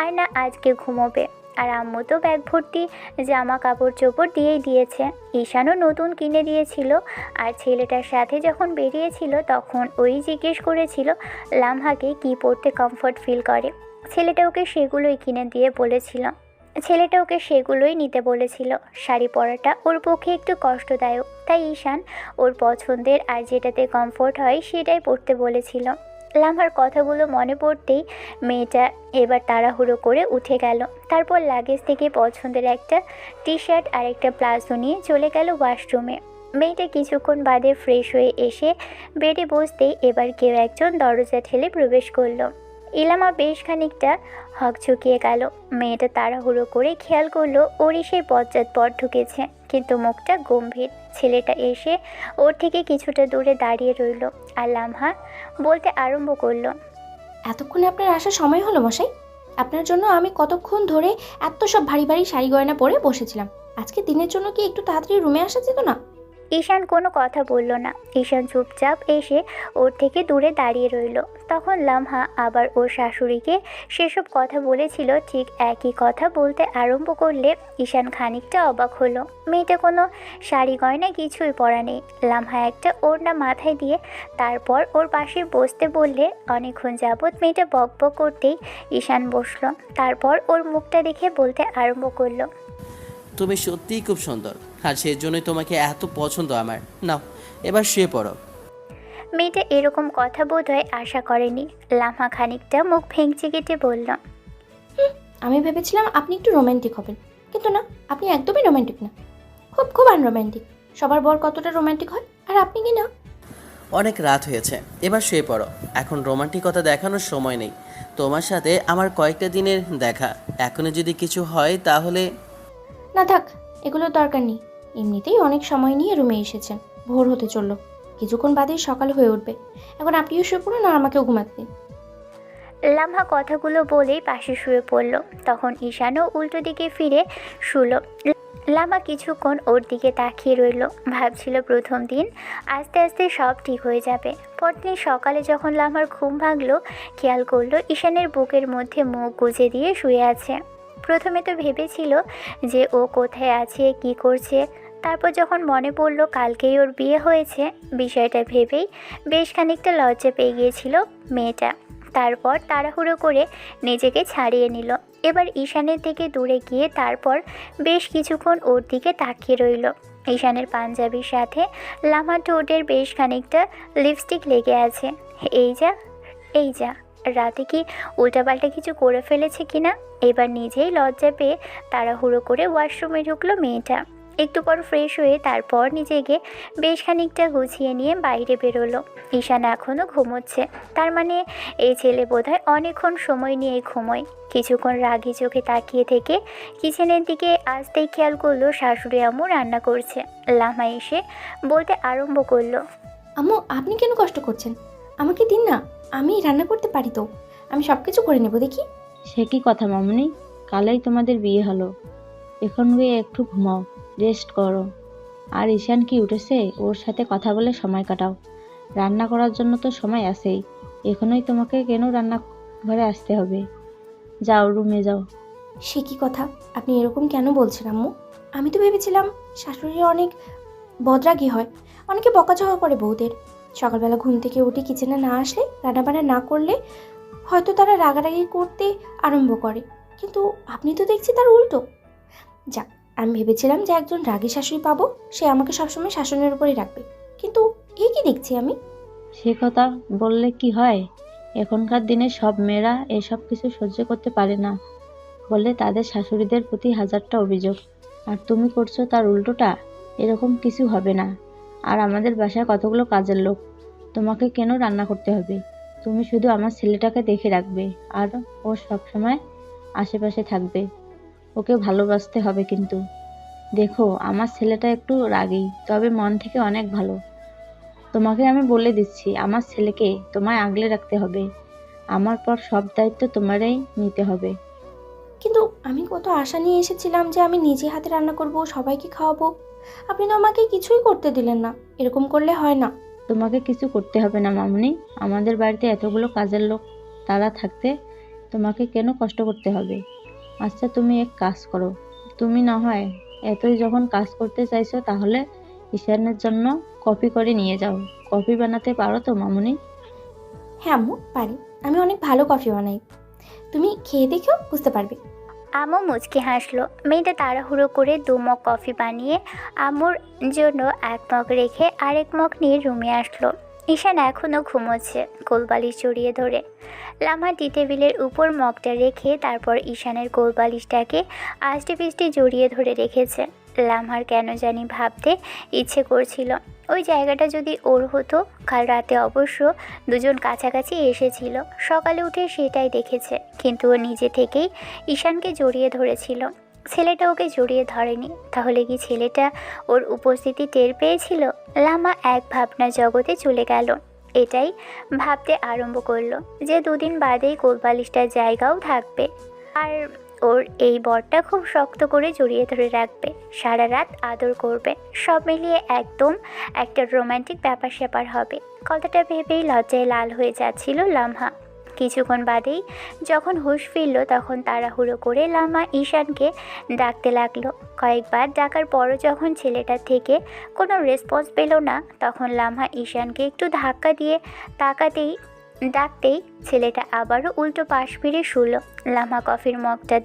আর না আজকে ঘুমোবে। আর আম্মু তো ব্যাগ ভর্তি জামা কাপড় চোপড় দিয়েই দিয়েছে। ঈশানও নতুন কিনে দিয়েছিল। আর ছেলেটার সাথে যখন বেরিয়েছিল তখন ওই জিজ্ঞেস করেছিল লামহাকে কি পরতে কমফর্ট ফিল করে। ছেলেটা ওকে সেগুলোই নিতে বলেছিল। শাড়ি পরাটা ওর পক্ষে একটু কষ্টদায়ক, তাই ঈশান ওর পছন্দের আর যেটাতে কমফোর্ট হয় সেটাই পরতে বলেছিল। লামহার কথাগুলো মনে পড়তেই মেয়েটা এবার তাড়াহুড়ো করে উঠে গেল। তারপর লাগেজ থেকে পছন্দের একটা টি শার্ট আর একটা প্লাজো নিয়ে চলে গেল ওয়াশরুমে। মেয়েটা কিছুক্ষণ বাদে ফ্রেশ হয়ে এসে বেডে বসতেই এবার কেউ একজন দরজা ঠেলে প্রবেশ করলো। ইলামা বেশ খানিকটা হকচকিয়ে গেল। মেয়েটা তাড়াহুড়ো করে খেয়াল করলো ওরই সেই বজ্জাত বর ঢুকেছে, কিন্তু মুখটা গম্ভীর। ছেলেটা এসে ওর থেকে কিছুটা দূরে দাঁড়িয়ে রইল আর লামহা বলতে আরম্ভ করলো, এতক্ষণে আপনার আসার সময় হলো মশাই। আপনার জন্য আমি কতক্ষণ ধরে এত সব ভারী ভারী শাড়ি গয়না পরে বসেছিলাম, আজকে দিনের জন্য কি একটু তাড়াতাড়ি রুমে আসা যেত না? ঈশান কোনো কথা বলল না। ঈশান চুপচাপ এসে ওর থেকে দূরে দাঁড়িয়ে রইল। তখন লামহা আবার ওর শাশুড়িকে সেসব কথা বলেছিল, ঠিক একই কথা বলতে আরম্ভ করলে ঈশান খানিকটা অবাক হলো। মেয়েটা কোনো শাড়ি গয়না কিছুই পরা নেই। লামহা একটা ওড়না মাথায় দিয়ে তারপর ওর পাশে বসতে বললে অনেকক্ষণ যাবৎ মেয়েটা বক বক করতেই ঈশান বসলো। তারপর ওর মুখটা দেখে বলতে আরম্ভ করলো, তুমি সত্যিই খুব সুন্দর, আর সেজন্যই তোমাকে এত পছন্দ আমার। নাও এবার শুয়ে পড়ো। মেয়েটা এরকম কথা বোধহয় আশা করেনি। লামহা খানিকটা মুখ ভেঙচি কেটে বলল, আমি ভেবেছিলাম আপনি একটু রোম্যান্টিক হবেন, কিন্তু না, আপনি একদমই রোম্যান্টিক না। খুব খুব আনরোম্যান্টিক। সবার বর কতটা রোম্যান্টিক হয়, আর আপনি কি না? অনেক রাত হয়েছে, এবার শুয়ে পড়ো। এখন রোমান্টিকতা দেখানোর সময় নেই। তোমার সাথে আমার কয়েকটা দিনের দেখা, এখনও যদি কিছু হয় তাহলে। না থাক, এগুলোর দরকার নেই। এমনিতেই অনেক সময় নিয়ে রুমে এসেছেন, ভোর হতে চললো, কিছুক্ষণ বাদেই সকাল হয়ে উঠবে। এখন আপনিও শুয়ে পড়ুন আর আমাকেও ঘুমাতে দিন। লামহা কথাগুলো বলেই পাশে শুয়ে পড়ল। তখন ঈশানও উল্টো দিকে ফিরে শুলো। লামা কিছুক্ষণ ওর দিকে তাকিয়ে রইল, ভাবছিল প্রথম দিন আস্তে আস্তে সব ঠিক হয়ে যাবে। পরদিন সকালে যখন লামার ঘুম ভাঙলো, খেয়াল করলো ঈশানের বুকের মধ্যে মুখ গুজে দিয়ে শুয়ে আছে। প্রথমে তো ভেবেছিল যে ও কোথায় আছে, কি করছে। তারপর যখন মনে পড়লো কালকেই ওর বিয়ে হয়েছে, বিষয়টা ভেবেই বেশ খানিকটা লজ্জা পেয়ে গিয়েছিল মেয়েটা। তারপর তাড়াহুড়ো করে নিজেকে ছাড়িয়ে নিল। এবার ঈশানের থেকে দূরে গিয়ে তারপর বেশ কিছুক্ষণ ওর দিকে তাকিয়ে রইল। ঈশানের পাঞ্জাবির সাথে লামা ঠোঁটের বেশ খানিকটা লিপস্টিক লেগে আছে। এই যা রাতে কি উল্টাপাল্টা কিছু করে ফেলেছে কিনা। এবার নিজেই লজ্জা পেয়ে তাড়াহুড়ো করে ওয়াশরুমে ঢুকলো মেয়েটা। একটু পর ফ্রেশ হয়ে তারপর নিজেকে বেশ খানিকটা গুছিয়ে নিয়ে বাইরে বেরোলো। ঈশান এখনও ঘুমোচ্ছে, তার মানে এই ছেলে বোধহয় অনেকক্ষণ সময় নিয়ে ঘুমোয়। কিছুক্ষণ রাগি চোখে তাকিয়ে থেকে কিচেনের দিকে আসতেই খেয়াল করলো শাশুড়ি আম্মু রান্না করছে। লামা এসে বলতে আরম্ভ করলো, আম্মু, আপনি কেন কষ্ট করছেন? আমাকে দিন না, আমি রান্না করতে পারি তো। আমি সব কিছু করে নেব, দেখি। সে কি কথা মামুনি, কালই তোমাদের বিয়ে হলো, এখন গিয়ে একটু ঘুমাও, রেস্ট করো। আর ঈশান কি উঠেছে? ওর সাথে কথা বলে সময় কাটাও। রান্না করার জন্য তো সময় আছেই, এখনই তোমাকে কেন রান্নাঘরে আসতে হবে? যাও, রুমে যাও। সে কি কথা, আপনি এরকম কেন বলছেন আম্মু? আমি তো ভেবেছিলাম শাশুড়ি অনেক বদরাগী হয়, অনেকে বকাঝকা করে বউদের। সকালবেলা ঘুম থেকে উঠে কিচেনে না আসলে, রান্নাবান্না না করলে হয়তো তারা রাগারাগি করতে আরম্ভ করে, কিন্তু আপনি তো দেখছি তার উল্টো। যাক, আমি ভেবেছিলাম যে একজন রাগী শাশুড়ি পাবো, সে আমাকে সবসময় শাসনের উপরেই রাখবে, কিন্তু এ কি দেখছি আমি। সে কথা বললে কি হয়? এখনকার দিনে সব মেয়েরা এসব কিছু সহ্য করতে পারে না বলে তাদের শাশুড়িদের প্রতি হাজারটা অভিযোগ, আর তুমি করছো তার উল্টোটা। এরকম কিছু হবে না। আর আমাদের বাসায় কতগুলো কাজের লোক, তোমাকে কেন রান্না করতে হবে? তুমি শুধু আমার ছেলেটাকে দেখে রাখবে, আর ও সবসময় আশেপাশে থাকবে। ওকে ভালোবাসতে হবে কিন্তু। দেখো, আমার ছেলেটা একটু রাগী, তবে মন থেকে অনেক ভালো। তোমাকে আমি বলে দিচ্ছি, আমার ছেলেকে তোমায় আগলে রাখতে হবে। আমার পর সব দায়িত্ব তোমারই নিতে হবে। কিন্তু আমি কত আশা নিয়ে এসেছিলাম যে আমি নিজে হাতে রান্না করব, সবাইকে খাওয়াবো। আপনি তো আমাকে কিছুই করতে দিলেন না। এরকম করলে হয় না। তোমাকে কিছু করতে হবে না মামুনি, আমাদের বাড়িতে এতগুলো কাজের লোক, তারা থাকতে তোমাকে কেন কষ্ট করতে হবে? আচ্ছা, তুমি এক কাজ করো, তুমি না হয় এতই যখন কাজ করতে চাইছো, তাহলে ঈশানের জন্য কফি করে নিয়ে যাও। কফি বানাতে পারো তো মামুনি? হ্যাঁ আম্মু, পারি। আমি অনেক ভালো কফি বানাই, তুমি খেয়ে দেখেও বুঝতে পারবে। আম্মু মুচকি হাসলো। মেয়েটা তাড়াহুড়ো করে 2 মগ কফি বানিয়ে আম্মুর জন্য 1 মগ রেখে আরেক মগ নিয়ে রুমে আসলো। ঈশান এখনও ঘুমোচ্ছে, কোলবালিশ জড়িয়ে ধরে। লামা টি টেবিলের উপর মগটা রেখে তারপর ঈশানের কোলবালিশটাকে আষ্টে পিষ্টে জড়িয়ে ধরে রেখেছে। লামার কেন জানি ভাবতে ইচ্ছে করছিল, ওই জায়গাটা যদি ওর হতো। কাল রাতে অবশ্য দুজন কাছাকাছি এসেছিল, সকালে উঠে সেটাই দেখেছে, কিন্তু ও নিজে থেকেই ঈশানকে জড়িয়ে ধরেছিল। ছেলেটা ওকে জড়িয়ে ধরেনি, তাহলে কি ছেলেটা ওর উপস্থিতি টের পেয়েছিল? লামা এক ভাবনা জগতে চলে গেল। এটাই ভাবতে আরম্ভ করলো যে 2 দিন বাদেই কোলবালিশটার জায়গাও থাকবে, আর ওর এই বরটা খুব শক্ত করে জড়িয়ে ধরে রাখবে, সারা রাত আদর করবে, সব মিলিয়ে একদম একটা রোমান্টিক ব্যাপার স্যাপার হবে। কথাটা ভেবেই লজ্জায় লাল হয়ে যাচ্ছিল লামহা। কিছুক্ষণ বাদেই যখন হুঁশ ফিরল তখন তাড়াহুড়ো করে লামা ঈশানকে ডাকতে লাগলো। কয়েকবার ডাকার পরও যখন ছেলেটার থেকে কোনো রেসপন্স পেল না তখন লামহা ঈশানকে একটু ধাক্কা দিয়ে ডাকতেই ছেলেটা আবারও উল্টো পাশ ফিরে শুলো। লামহা কফির মগটা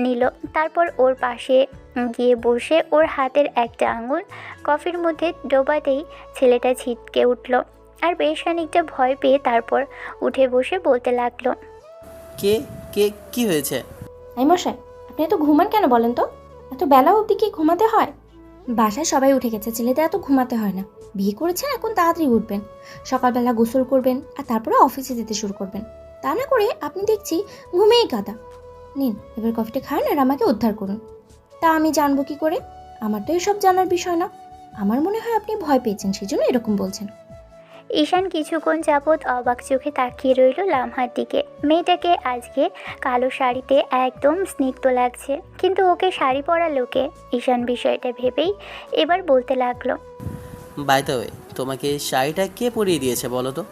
নিল, তারপর ওর পাশে গিয়ে বসে ওর হাতের একটা আঙুল কফির মধ্যে ডোবাতেই ছেলেটা ছিটকে উঠল আর বেশ খানিকটা ভয় পেয়ে তারপর উঠে বসে বলতে লাগলো, কে কে কি হয়েছে? এই মশাই, আপনি এত ঘুমান কেন বলেন তো? এত বেলা অবধি কি ঘুমাতে হয়? বাসায় সবাই উঠে গেছে, ছেলেদের এত ঘুমাতে হয় না। বিয়ে করেছেন, এখন তাড়াতাড়ি উঠবেন, সকালবেলা গোসল করবেন আর তারপরে অফিসে যেতে শুরু করবেন। তা না করে আপনি দেখছি ঘুমিয়েই কাদা। নিন, এবার কফিটা খান আর আমাকে উদ্ধার করুন। তা আমি জানবো কি করে? আমার তো এসব জানার বিষয় না। আমার মনে হয় আপনি ভয় পেয়েছেন, সেজন্য এরকম বলছেন। ঈশান কিছুক্ষণ যাবৎ অবাক চোখে তাকিয়ে রইল লামহার দিকে। মেয়েটাকে আজকে কালো শাড়িতে একদম স্নিগ্ধ লাগছে, কিন্তু ওকে শাড়ি পরা লোকে। ঈশান বিষয়টা ভেবেই এবার বলতে লাগলো, বাই দ্য ওয়ে, তোমাকে শাড়িটা কে পরিয়ে দিয়েছে বলো তো?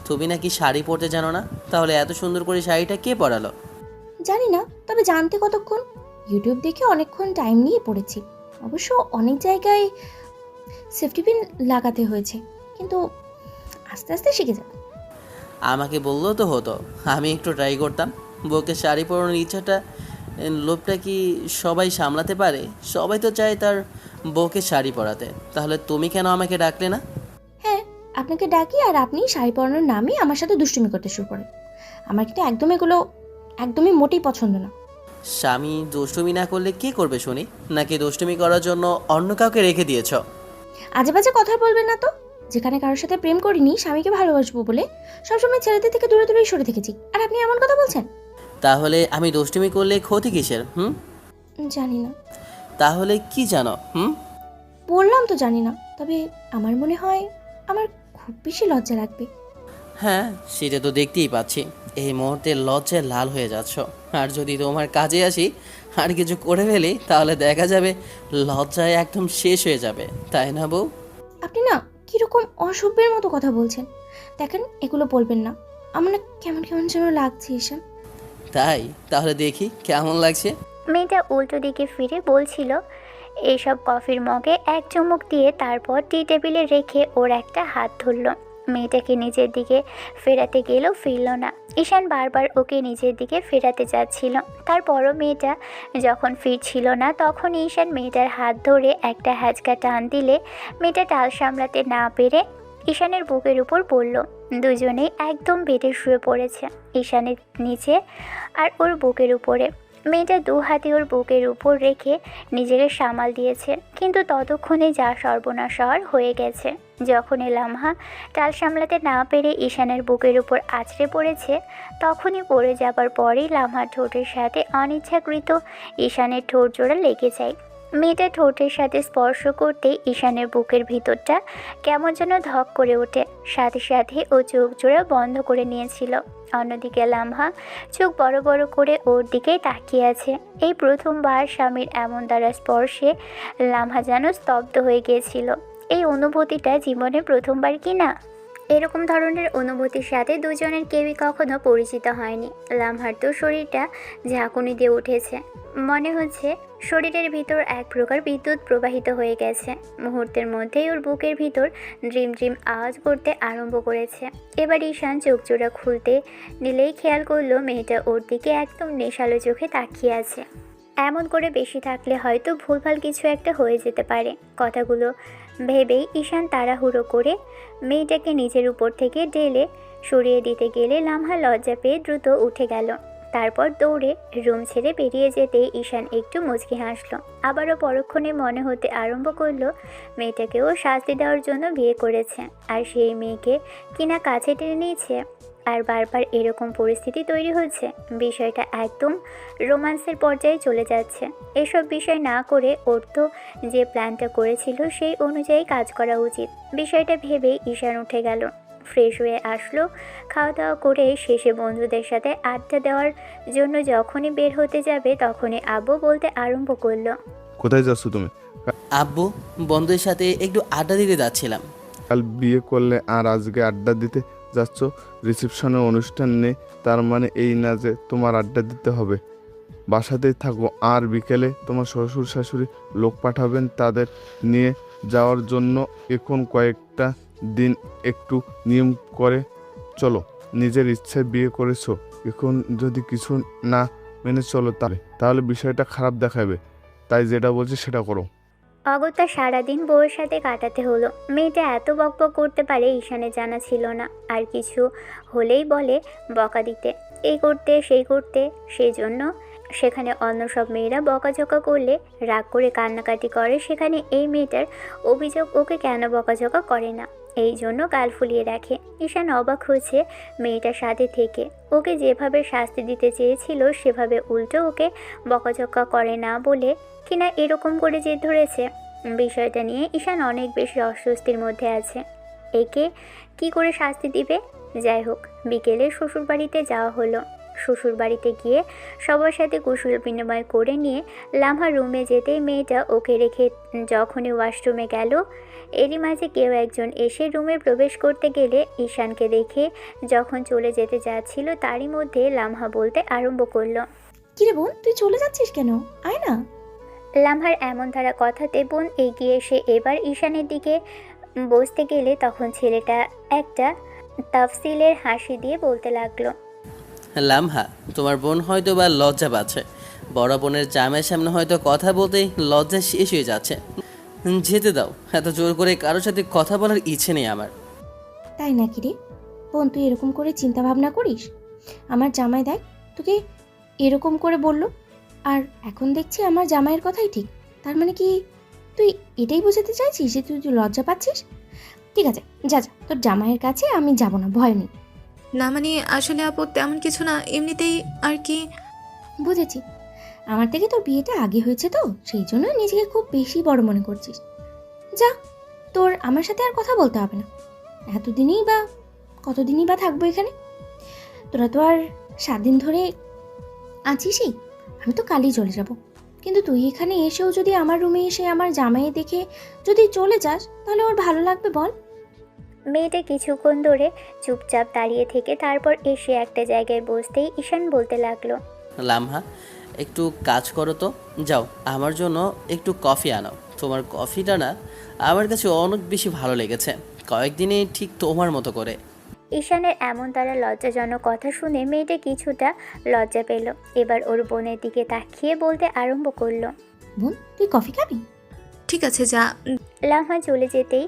তুমি নাকি শাড়ি পরতে জানো না, তাহলে এত সুন্দর করে শাড়িটা কে পরালো? জানি না, তবে জানতে কতক্ষণ? ইউটিউব দেখে অনেকক্ষণ টাইম নিয়ে পড়েছি। অবশ্য অনেক জায়গায় সেফটি পিন লাগাতে হয়েছে, কিন্তু আস্তে আস্তে শিখে যাব। আমাকে বললেও তো হতো, আমি একটু ট্রাই করতাম। বউকে শাড়ি পরানোর ইচ্ছাটা, লোভটা কি সবাই সামলাতে পারে? সবাই তো চায় তার বউকে শাড়ি পরাতে, তাহলে তুমি কেন আমাকে ডাকলে না? হ্যাঁ, আপনাকে ডাকি আর আপনি শাড়ি পরানোর নামে আমার সাথে দুষ্টুমি করতে শুরু করেন। আমার কিন্তু এগুলো একদমই মোটেই পছন্দ না। স্বামী দুষ্টুমি না করলে কে করবে শুনি? নাকি দুষ্টুমি করার জন্য অন্য কাউকে রেখে দিয়েছ? আজে বাজে কথা বলবেন না তো। যেখানে কারোর সাথে প্রেম করিনি, স্বামীকে ভালোবাসবো বলে সবসময় ছেলেদের থেকে দূরে দূরেই সরে থেকেছি, আর আপনি এমন কথা বলছেন? তাহলে আমি দুষ্টুমি করলে ক্ষতি কিসের? জানি না। তাহলে কি জানো? বললাম তো জানি না, তবে আমার মনে হয় আমার খুব বেশি লজ্জা লাগবে। হ্যাঁ, সেটা তো দেখতেই পাচ্ছি। এই মুহূর্তে লজ্জায় লাল হয়ে যাচ্ছ। আর যদি তোমার কাজে আসি আর কিছু করে ফেলি তাহলে দেখা যাবে লজ্জায় একদম শেষ হয়ে যাবে, তাই না বউ? আপনি না কিরকম অসভ্যের মতো কথা বলছেন। দেখেন, এগুলো বলবেন না। আমার না কেমন কেমন যেন লাগছে ঈশান। তাই? তাহলে দেখি কেমন লাগছে। মেয়েটা উল্টো দিকে ফিরে বলছিল, এইসব কফির মগে এক চুমুক দিয়ে তারপর টি টেবিলে রেখে ওর একটা হাত ধরল। মেয়েটাকে নিজের দিকে ফেরাতে গেলেও ফিরল না। ঈশান বারবার ওকে নিজের দিকে ফেরাতে যাচ্ছিল, তারপরও মেয়েটা যখন ফিরছিল না তখন ঈশান মেয়েটার হাত ধরে একটা হ্যাচকা টান দিলে মেয়েটা টাল সামলাতে না পেরে ঈশানের বুকের উপর পড়ল। দুজনেই একদম বেডে শুয়ে পড়েছে, ঈশানের নিচে আর ওর বুকের উপরে। মেয়েটা দু হাতে ওর বুকের উপর রেখে নিজেকে সামাল দিয়েছে, কিন্তু ততক্ষণে যা সর্বনাশ হয়ে গেছে। যখন লামহা টাল সামলাতে না পেরে ঈশানের বুকের উপর আছড়ে পড়েছে, তখনই পড়ে যাবার পরেই লামহার ঠোঁটের সাথে অনিচ্ছাকৃত ঈশানের ঠোঁট জোড়া লেগে যায়। মেয়েটা ঠোঁটের সাথে স্পর্শ করতে ঈশানের বুকের ভিতরটা কেমন যেন ধক করে ওঠে, সাথে সাথে ও চোখ জোড়া বন্ধ করে নিয়েছিল। অন্যদিকে লামহা চোখ বড় বড় করে ওর দিকেই তাকিয়ে আছে। এই প্রথমবার স্বামীর এমন দ্বারা স্পর্শে লামহা যেন স্তব্ধ হয়ে গিয়েছিল। এই অনুভূতিটা জীবনে প্রথমবার কি না? এরকম ধরনের অনুভূতির সাথে দুজনের কেউই কখনো পরিচিত হয়নি। লামহার তো শরীরটা ঝাঁকুনি দিয়ে উঠেছে, মনে হচ্ছে শরীরের ভিতর এক প্রকার বিদ্যুৎ প্রবাহিত হয়ে গেছে। মুহূর্তের মধ্যেই ওর বুকের ভিতর ড্রিম ড্রিম আওয়াজ করতে আরম্ভ করেছে। এবার ঈশান চোখ জোড়া খুলতে নিলেই খেয়াল করলো মেয়েটা ওর দিকে একদম নেশালো চোখে তাকিয়ে আছে। এমন করে বেশি থাকলে হয়তো ভুলভাল কিছু একটা হয়ে যেতে পারে। কথাগুলো ভেবেই ঈশান তাড়াহুড়ো করে মেয়েটাকে নিজের উপর থেকে ঢেলে সরিয়ে দিতে গেলে লামহা লজ্জা পেয়ে দ্রুত উঠে গেল। তারপর দৌড়ে রুম ছেড়ে বেরিয়ে যেতে ঈশান একটু মুচকি হাসলো। আবারও পরক্ষণে মনে হতে আরম্ভ করলো মেয়েটাকেও শাস্তি দেওয়ার জন্য বিয়ে করেছে, আর সেই মেয়েকে কিনা কাছে টেনে নিয়েছে। আর বারবার এরকম পরিস্থিতি তৈরি হচ্ছে, বিষয়টা একদম রোমান্সের পর্যায়ে চলে যাচ্ছে। এসব বিষয় না করে ওর তো যে প্ল্যানটা করেছিল সেই অনুযায়ী কাজ করা উচিত। বিষয়টা ভেবেই ঈশান উঠে গেল। ফ্রেশ হয়ে আসলো। খাওয়া দাওয়া করে শেষে বন্ধুদের সাথে আড্ডা দেওয়ার জন্য যখনই বের হতে যাবে তখনই আব্বু বলতে আরম্ভ করলো। কোথায় যাচ্ছ তুমি? আব্বু, বন্ধুদের সাথে একটু আড্ডা দিতে যাচ্ছিলাম। কাল বিয়ে করলে আর আজকে আড্ডা দিতে যাচ্ছ? রিসেপশনের অনুষ্ঠান নেই, তার মানে এই না যে তোমার আড্ডা দিতে হবে। বাসাতেই থাকো, আর বিকেলে তোমার শ্বশুর শাশুড়ি লোক পাঠাবেন তাদের নিয়ে যাওয়ার জন্য। এখন কয়েকটা দিন একটু নিয়ম করে চলো। নিজের ইচ্ছায় বিয়ে করেছো, এখন যদি কিছু না মেনে চলো তাহলে বিষয়টা খারাপ দেখাবে। তাই যেটা বলছি সেটা করো। অগত্যা সারাদিন বউয়ের সাথে কাটাতে হলো। মেয়েটা এত বকবক করতে পারে ঈশানের জানা ছিল না। আর কিছু হলেই বলে বকা দিতে, এই করতে সেই করতে। সেই জন্য সেখানে অন্য সব মেয়েরা বকাঝকা করলে রাগ করে কান্নাকাটি করে, সেখানে এই মেয়েটার অভিযোগ ওকে কেন বকাঝকা করে না, এই জন্য গাল ফুলিয়ে রাখে। ঈশান অবাক হয়েছে মেয়েটার সাথে থেকে। ওকে যেভাবে শাস্তি দিতে চেয়েছিল সেভাবে উল্টো ওকে বকাঝকা করে না বলে কিনা এরকম করে জেদ ধরেছে। বিষয়টা নিয়ে ঈশান অনেক বেশি অস্বস্তির মধ্যে আছে। একে কি করে শাস্তি দিবে? যাই হোক, বিকেলে শ্বশুরবাড়িতে যাওয়া হলো। শ্বশুরবাড়িতে গিয়ে সবার সাথে কুশল বিনিময় করে নিয়ে লামহা রুমে যেতেই মেয়েটা ওকে রেখে যখনই ওয়াশরুমে গেল, এরই মাঝে কেউ একজন এসে রুমে প্রবেশ করতে গেলে ঈশানকে দেখে যখন চলে যেতে যাচ্ছিল তারই মধ্যে লামহা বলতে আরম্ভ করলো। কিরে বোন, তুই চলে যাচ্ছিস কেন? আয় না। লামহার এমন ধারা কথাতে বোন এগিয়ে এসে এবার ঈশানের দিকে বসতে গেলে তখন ছেলেটা একটা তাফসিলের হাসি দিয়ে বলতে লাগলো। লামহা, তোমার বোন হয়তো বা লজ্জা পাচ্ছে। বড় বোনের জামাইয়ের সামনে হয়তো কথা বলতেই লজ্জা শেষ হয়ে যাচ্ছে। যেতে দাও, এত জোর করে কারোর সাথে কথা বলার ইচ্ছে নেই আমার। তাই নাকি রে বোন, তুই এরকম করে চিন্তা ভাবনা করিস? আমার জামাই দেখ তোকে এরকম করে বললো, আর এখন দেখছি আমার জামাইয়ের কথাই ঠিক। তার মানে কি তুই এটাই বোঝাতে চাইছিস যে তুই লজ্জা পাচ্ছিস? ঠিক আছে, যা যা, তোর জামাইয়ের কাছে আমি যাব না, ভয় নেই। না মানে আসলে আপু তেমন কিছু না, এমনিতেই আর কি। বুঝেছি, আমার থেকে তোর বিয়েটা আগে হয়েছে তো সেই জন্য নিজেকে খুব বেশি বড় মনে করছিস। যা, তোর আমার সাথে আর কথা বলতে হবে না। এতদিনই বা কতদিনই বা থাকবো এখানে? তোরা তো আর 7 দিন ধরে আছিসই, আমি তো কালই চলে যাব। কিন্তু তুই এখানে এসেও যদি আমার রুমে এসে আমার জামাইয়ে দেখে যদি চলে যাস তাহলে ওর ভালো লাগবে বল? মেয়েটা কিছুক্ষণ ধরে চুপচাপ দাঁড়িয়ে থেকে তারপর এসে একটা জায়গায় বসতেই ঈশান বলতে লাগলো। লামহা, একটু কাজ করো তো। যাও, আমার জন্য একটু কফি আনো। তোমার কফিটা না আমার কাছে অনেক বেশি ভালো লেগেছে, কয়েকদিনে ঠিক তোমার মতো করে। ঈশানের এমন তারা লজ্জাজনক কথা শুনে মেয়েটা কিছুটা লজ্জা পেল। এবার ওর বোনের দিকে তাকিয়ে বলতে আরম্ভ করলো। বোন, তুই কফি খাবি? ঠিক আছে যা। লামহা চলে যেতেই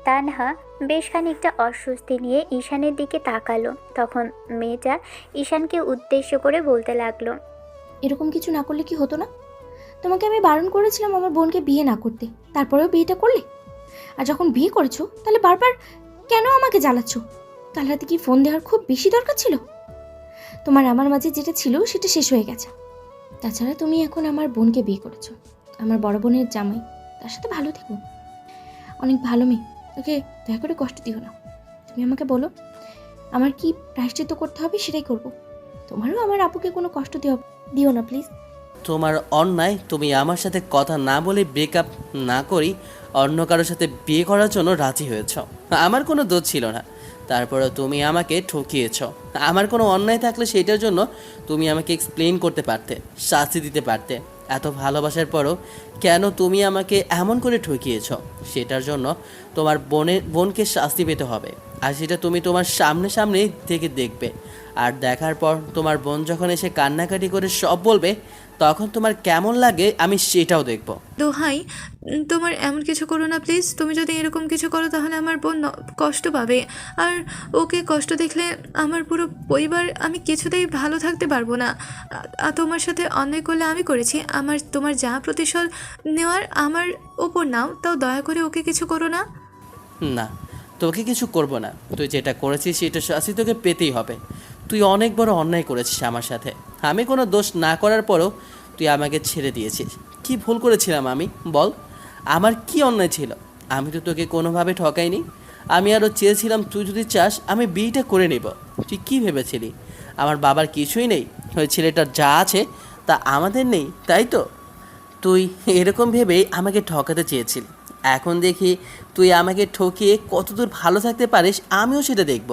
তানহা বেশ খানিকটা অস্বস্তি নিয়ে ঈশানের দিকে তাকালো। তখন মেয়েটা ঈশানকে উদ্দেশ্য করে বলতে লাগলো। এরকম কিছু না করলে কি হতো না? তোমাকে আমি বারণ করেছিলাম আমার বোনকে বিয়ে না করতে, তারপরেও বিয়েটা করলে। আর যখন বিয়ে করেছো তাহলে বারবার কেন আমাকে জ্বালাচ্ছ? কাল রাতে কি ফোন দেওয়ার খুব বেশি দরকার ছিল? তোমার আমার মাঝে যেটা ছিল সেটা শেষ হয়ে গেছে। তাছাড়া তুমি এখন আমার বোনকে বিয়ে করেছো, আমার বড় বোনের জামাই, তার সাথে ভালো থেকো। অনেক ভালো মেয়ে, তোকে দয়া করে কষ্ট দিও না। তুমি আমাকে বলো আমার কি প্রায়শ্চিত্ত করতে হবে, সেটাই করব। তোমারও আমার আপুকে কোনো কষ্ট দিও না প্লিজ। তোমার অন্যায়, তুমি আমার সাথে কথা না বলে ব্রেকআপ না করি অন্য কারোর সাথে বিয়ে করার জন্য রাজি হয়েছ। আমার কোনো দোষ ছিল না, তারপরেও তুমি আমাকে ঠকিয়েছ। আমার কোনো অন্যায় থাকলে সেটার জন্য তুমি আমাকে এক্সপ্লেন করতে পারতে, শাস্তি দিতে পারতে। এত ভালোবাসার পরও কেন তুমি আমাকে এমন করে ঠকিয়েছ? সেটার জন্য তোমার বোনকে শাস্তি পেতে হবে, আর সেটা তুমি তোমার সামনে সামনে থেকে দেখবে। আর দেখার পর তোমার বোন যখন এসে কান্নাকাটি করে সব বলবে তখন তোমার কেমন লাগে আমি সেটাও দেখব। দোহাই, তোমার এমন কিছু করো না প্লিজ। তুমি যদি এরকম কিছু করো তাহলে আমার বোন কষ্ট পাবে, আর ওকে কষ্ট দেখলে আমার পুরো পরিবার, আমি কিছুতেই ভালো থাকতে পারবো না। তোমার সাথে অন্যায় করলে আমি করেছি, তোমার যা প্রতিশোধ নেওয়ার আমার ওপর নাও, তাও দয়া করে ওকে কিছু করো না। না, তোকে কিছু করব না। তুই যেটা করেছিস সেটা শাস্তি তোকে পেতেই হবে। তুই অনেক বড় অন্যায় করেছিস আমার সাথে। আমি কোনো দোষ না করার পরও তুই আমাকে ছেড়ে দিয়েছিস। কি ভুল করেছিলাম আমি বল? আমার কি অন্যায় ছিল? আমি তো তোকে কোনোভাবে ঠকাইনি। আমি আরও চেয়েছিলাম তুই যদি চাস আমি বিয়েটা করে নেব। তুই কী ভেবেছিলি আমার বাবার কিছুই নেই, ওই ছেলেটার যা আছে তা আমাদের নেই, তাই তো? তুই এরকম ভেবেই আমাকে ঠকাতে চেয়েছিলি। এখন দেখি তুই আমাকে ঠকিয়ে কতদূর ভালো থাকতে পারিস আমিও সেটা দেখব।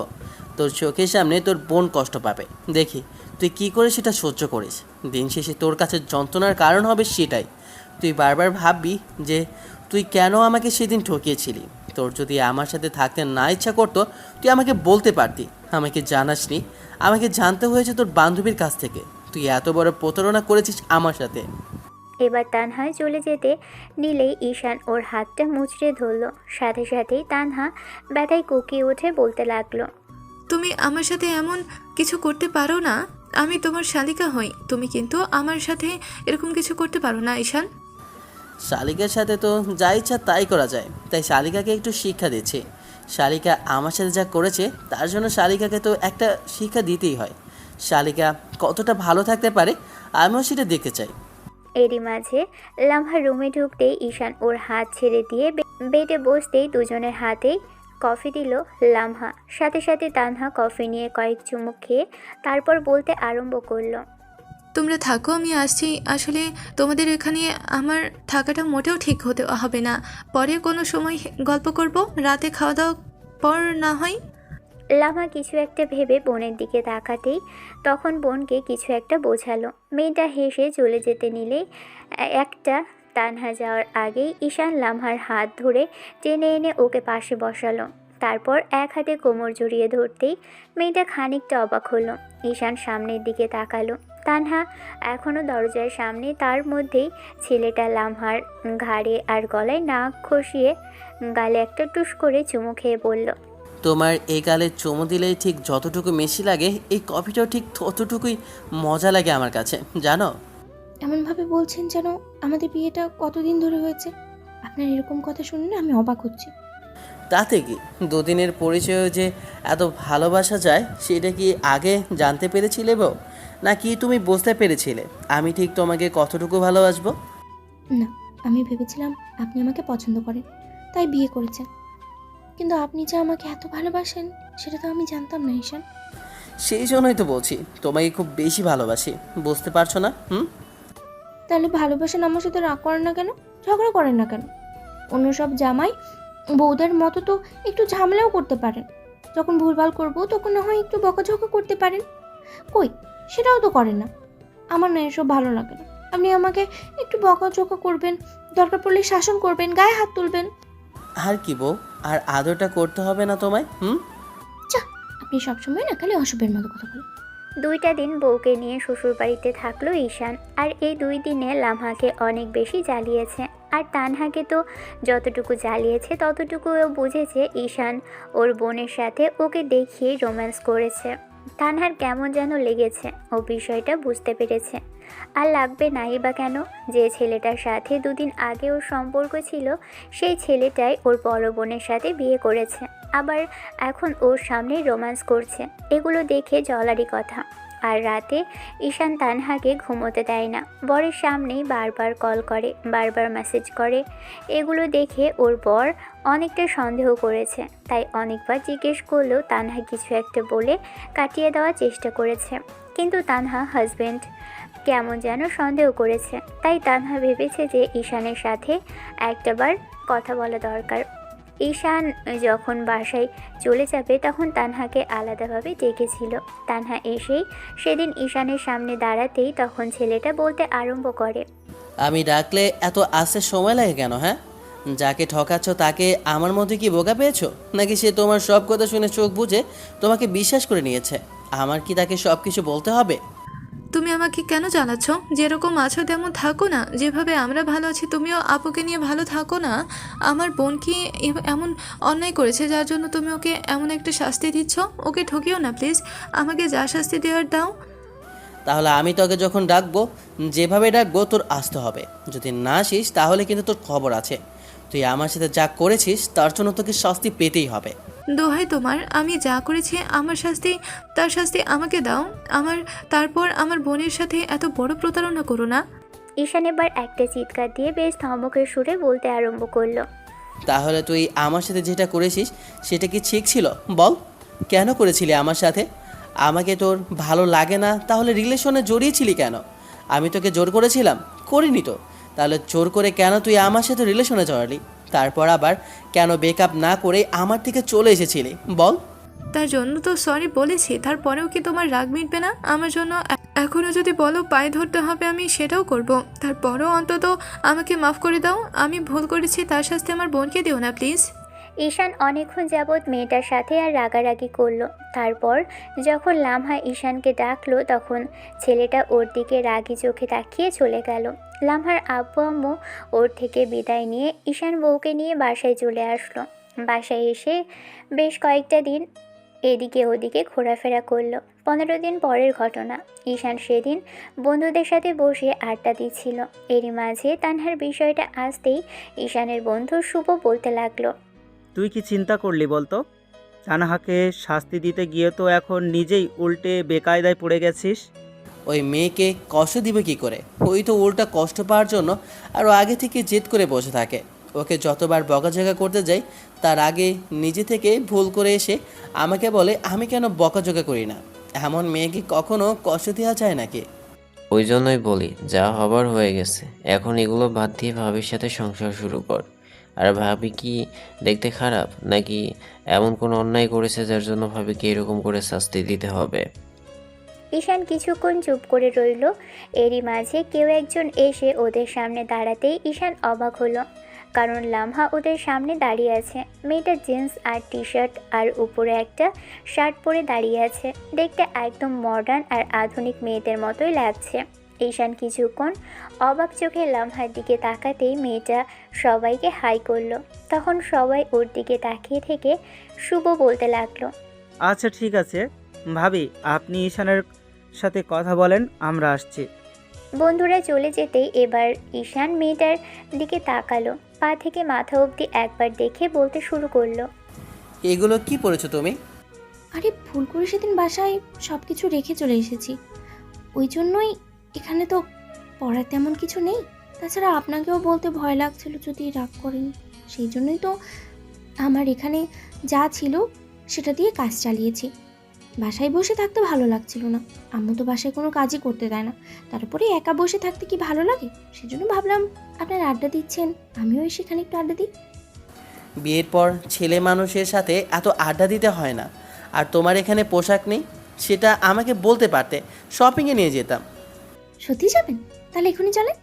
তোর চোখের সামনে তোর বোন কষ্ট পাবে, দেখি তুই কি করে সেটা সহ্য করিস। দিন শেষে তোর কাছে যন্ত্রণার কারণ হবে সেটাই। তুই বারবার ভাববি যে তুই কেন আমাকে সেদিন ঠকিয়েছিলি। তোর যদি আমার সাথে থাকতে না ইচ্ছা করতো তুই আমাকে বলতে পারতি, আমাকে জানাসনি। আমাকে জানতে হয়েছে তোর বান্ধবীর কাছ থেকে। তুই এত বড় প্রতারণা করেছিস আমার সাথে। এবার তানহা চলে যেতে নিলেই ঈশান ওর হাতটা মুচড়ে ধরল। সাথে সাথেই তানহা ব্যথায় কুকিয়ে উঠে বলতে লাগলো, তুমি আমার সাথে এমন কিছু করতে পারো না। আমি তোমার শালিকা হই, তুমি কিন্তু আমার সাথে এরকম কিছু করতে পারো না ঈশান। শালিকার সাথে তো যা ইচ্ছা তাই করা যায়, তাই শালিকাকে একটু শিক্ষা দিচ্ছি। শালিকা আমার সাথে যা করেছে তার জন্য শালিকাকে তো একটা শিক্ষা দিতেই হয়। শালিকা কতটা ভালো থাকতে পারে আমিও সেটা দেখতে চাই। এরই মাঝে লামহা রুমে ঢুকতেই ঈশান ওর হাত ছেড়ে দিয়ে বেডে বসতেই দুজনের হাতেই কফি দিল লামহা। সাথে সাথে তানহা কফি নিয়ে কয়েক চুমুক খেয়ে তারপর বলতে আরম্ভ করলো, তোমরা থাকো, আমি আসছি। আসলে তোমাদের এখানে আমার থাকাটা মোটেও ঠিক হবে না। পরে কোনো সময় গল্প করব, রাতে খাওয়া দাওয়া পর না হয়। লামহা কিছু একটা ভেবে বোনের দিকে তাকাতেই তখন বোনকে কিছু একটা বোঝালো। মেয়েটা হেসে চলে যেতে নিলেই একটা তানহা যাওয়ার আগেই ঈশান লামহার হাত ধরে টেনে এনে ওকে পাশে বসালো। তারপর এক হাতে কোমর জড়িয়ে ধরতেই মেয়েটা খানিকটা অবাক হলো। ঈশান সামনের দিকে তাকালো। তানহা এখনও দরজার সামনে, তার মধ্যেই ছেলেটা লামহার ঘাড়ে আর গলায় নাক খসিয়ে গালে একটা টুস করে চুমু খেয়ে বলল, তোমার এই গালে চুমু দিলেই ঠিক যতটুকু মিষ্টি লাগে এই কফিটাও ঠিক ততটুকুই মজা লাগে আমার কাছে, জানো? এমনভাবে বলছেন যেন আমাদের বিয়েটা কতদিন ধরে হয়েছে। আপনার এরকম কথা শুনলে আমি অবাক হচ্ছি। তাতে কি, দুদিনের পরিচয়ে যে এত ভালোবাসা যায় সেটা কি আগে জানতে পেরেছিলে বউ, নাকি তুমি বুঝতে পেরেছিলে আমি ঠিক তোমাকে কতটুকু ভালোবাসবো? না, আমি ভেবেছিলাম আপনি আমাকে পছন্দ করেন, তাই বিয়ে করেছেন। কিন্তু আপনি যে আমাকে এত ভালোবাসেন সেটা তো আমি জানতাম না ঈশান। সেই জন্যই তো বলছি তোমাকে খুব বেশি ভালোবাসি, বুঝতে পারছো না? তাহলে ভালোবাসেন আমার সাথে রাগ করেন না কেন, ঝগড়া করেন না কেন? অন্য সব জামাই বউদের মতো তো একটু ঝামেলাও করতে পারেন। যখন ভুলভাল করবো তখন না হয় একটু বকাঝকা করতে পারেন। কই, সেটাও তো করেন না। আমার না এসব ভালো লাগে না। আপনি আমাকে একটু বকাঝকা করবেন, দরকার পড়লে শাসন করবেন, গায়ে হাত তুলবেন। আর কি বউ, আর আদরটা করতে হবে না তোমায়? চা, আপনি সবসময় না খালি অশুভের মতো কথা বলেন। 2টা দিন বউকে নিয়ে শ্বশুরবাড়িতে থাকলো ঈশান। আর এই 2 দিনে লামহাকে অনেক বেশি জ্বালিয়েছে। আর তানহাকে তো যতটুকু জ্বালিয়েছে ততটুকুও বুঝেছে ঈশান ওর বোনের সাথে ওকে দেখিয়ে রোম্যান্স করেছে। তানহার কেমন যেন লেগেছে, ও বিষয়টা বুঝতে পেরেছে। আর লাগবে নাই বা কেন, যে ছেলেটার সাথে 2 দিন আগে ওর সম্পর্ক ছিল সেই ছেলেটাই ওর বড় বোনের সাথে বিয়ে করেছে, আবার এখন ওর সামনে রোম্যান্স করছে। এগুলো দেখে জলারই কথা। আর রাতে ঈশান তানহাকে ঘুমোতে দেয় না, বরের সামনেই বারবার কল করে, বারবার মেসেজ করে। এগুলো দেখে ওর বর অনেকটা সন্দেহ করেছে, তাই অনেকবার জিজ্ঞেস করলেও তানহা কিছু একটা বলে কাটিয়ে দেওয়ার চেষ্টা করেছে। কিন্তু তানহা হাজব্যান্ড কেমন যেন সন্দেহ করেছে, তাই তানহা ভেবেছে যে ঈশানের সাথে একটাবার কথা বলা দরকার। ঈশান যখন বাসায় চলে যাবে তখন তানহাকে আলাদাভাবে ডেকেছিল। তানহা এসেই সেদিন ঈশানের সামনে দাঁড়াতেই তখন ছেলেটা বলতে আরম্ভ করে, আমি ডাকলে এত আসতে সময় লাগে কেন? যাকে ঠকাচ্ছ তাকে আমার মধ্যে কি বোকা পেয়েছো, নাকি সে তোমার সব কথা শুনে চোখ বুজে তোমাকে বিশ্বাস করে নিয়েছে? আমার কি তাকে সব কিছু বলতে হবে? তুমি আমাকে কেন জ্বালাচ্ছ? যেরকম আছো তেমন থাকো না। যেভাবে আমরা ভালো আছি তুমিও আপুকে নিয়ে ভালো থাকো না। আমার বোন কি এমন অন্যায় করেছে যার জন্য তুমি ওকে এমন একটা শাস্তি দিচ্ছ? ওকে ঠকিও না প্লিজ, আমাকে যা শাস্তি দেওয়ার দাও। তাহলে আমি তোকে যখন ডাকবো যেভাবে ডাকবো তোর আসতে হবে। যদি না আসিস তাহলে কিন্তু তোর খবর আছে। তুই আমার সাথে যা করেছিস তার জন্য তোকে শাস্তি পেতেই হবে। দোহাই তোমার, আমি যা করেছি আমার শাস্তি, তার শাস্তি আমাকে দাও। তারপর আমার বোনের সাথে এত বড় প্রতারণা করো না। ঈশান এবার একটা চিৎকার দিয়ে বেশ ধমকের সুরে বলতে আরম্ভ করলো, তাহলে তুই আমার সাথে যেটা করেছিস সেটা কি ঠিক ছিল বল? কেন করেছিলি আমার সাথে? আমাকে তোর ভালো লাগে না তাহলে রিলেশনে জড়িয়েছিলি কেন? আমি তোকে জোর করেছিলাম? করিনি তো। তাহলে জোর করে কেন তুই আমার সাথে রিলেশনে জড়ালি? তারপর আবার কেন ব্রেকআপ না করে আমার থেকে চলে এসেছিলি বল? তার জন্য তো সরি বলেছি, তারপরেও কি তোমার রাগ মিটবে না আমার জন্য? এখনও যদি বলো পায়ে ধরতে হবে আমি সেটাও করব। তারপরেও অন্তত আমাকে মাফ করে দাও। আমি ভুল করেছি, তার শাস্তি আমার বোনকে দিও না প্লিজ। ঈশান অনেকক্ষণ যাবৎ মেয়েটার সাথে আর রাগারাগি করলো। তারপর যখন লামহা ঈশানকে ডাকলো তখন ছেলেটা ওর দিকে রাগি চোখে তাকিয়ে চলে গেল। লামহার আব্বু আম্মু ওর থেকে বিদায় নিয়ে ঈশান বউকে নিয়ে বাসায় চলে আসলো। বাসায় এসে বেশ কয়েকটা দিন এদিকে ওদিকে ঘোরাফেরা করলো। 15 দিন পরের ঘটনা। ঈশান সেদিন বন্ধুদের সাথে বসে আড্ডা দিচ্ছিল। এরই মাঝে তানহার বিষয়টা আসতেই ঈশানের বন্ধু শুভ বলতে লাগলো, তুই কি চিন্তা করলি বলতো? তানহাকে শাস্তি দিতে গিয়ে তো এখন নিজেই উল্টে বেকায়দায় পড়ে গেছিস। ওই মেয়েকে কষ্ট দিবে কি করে? ওই তো উল্টা কষ্ট পাওয়ার জন্য আরও আগে থেকে জেদ করে বসে থাকে। ওকে যতবার বকাঝকা করতে যাই তার আগে নিজে থেকে ভুল করে এসে আমাকে বলে আমি কেন বকাঝকা করি না। এমন মেয়েকে কখনো কষ্ট দেওয়া যায় নাকি? ওই জন্যই বলি যা হবার হয়ে গেছে, এখন এগুলো বাদ দিয়ে ভাবির সাথে সংসার শুরু কর। আর ভাবি কি দেখতে খারাপ নাকি এমন কোনো অন্যায় করেছে যার জন্য ভাবিকে এরকম করে শাস্তি দিতে হবে? ঈশান কিছুক্ষণ চুপ করে রইল। এরই মাঝে কেউ একজন এসে ওদের সামনে দাঁড়াতেই ঈশান অবাক হলো, কারণ লামহা ওদের সামনে দাঁড়িয়ে আছে। মেয়েটা জিন্স আর টি শার্ট আর উপরে একটা শার্ট পরে দাঁড়িয়ে আছে। দেখতে একদম মডার্ন আর আধুনিক মেয়েদের মতোই লাগছে। ঈশান কিছুক্ষণ অবাক চোখে লামহার দিকে তাকাতেই মেয়েটা সবাইকে হাই করলো। তখন সবাই ওর দিকে তাকিয়ে থেকে শুভ বলতে লাগলো, আচ্ছা ঠিক আছে ভাবি, আপনি ঈশানের সাথে কথা বলেন, আমরা আসছি। বন্ধুরা চলে যেতেই এবার ঈশান মেয়েটার দিকে তাকালো। পা থেকে মাথা অবধি একবার দেখে বলতে শুরু করলো, এগুলো কি পড়েছো তুমি? আরে ভুল করে সেদিন বাসায় সব কিছু রেখে চলে এসেছি, ওই জন্যই। এখানে তো পড়ার তেমন কিছু নেই, তাছাড়া আপনাকেও বলতে ভয় লাগছিল যদি রাগ করেন, সেই জন্যই তো আমার এখানে যা ছিল সেটা দিয়ে কাজ চালিয়েছি। বাসায় বসে থাকতে ভালো লাগছিল না, আম্মু তো বাসায় কোনো কাজই করতে দেয় না, তারপরে একা বসে থাকতে কি ভালো লাগে, সেজন্য ভাবলাম আপনারা আড্ডা দিচ্ছেন, আমিও সেখানে একটু আড্ডা দিই। বিয়ের পর ছেলে মানুষের সাথে এত আড্ডা দিতে হয় না। আর তোমার এখানে পোশাক নেই সেটা আমাকে বলতে পারতে, শপিংয়ে নিয়ে যেতাম। সত্যি যাবেন? তাহলে এখনই চলেন।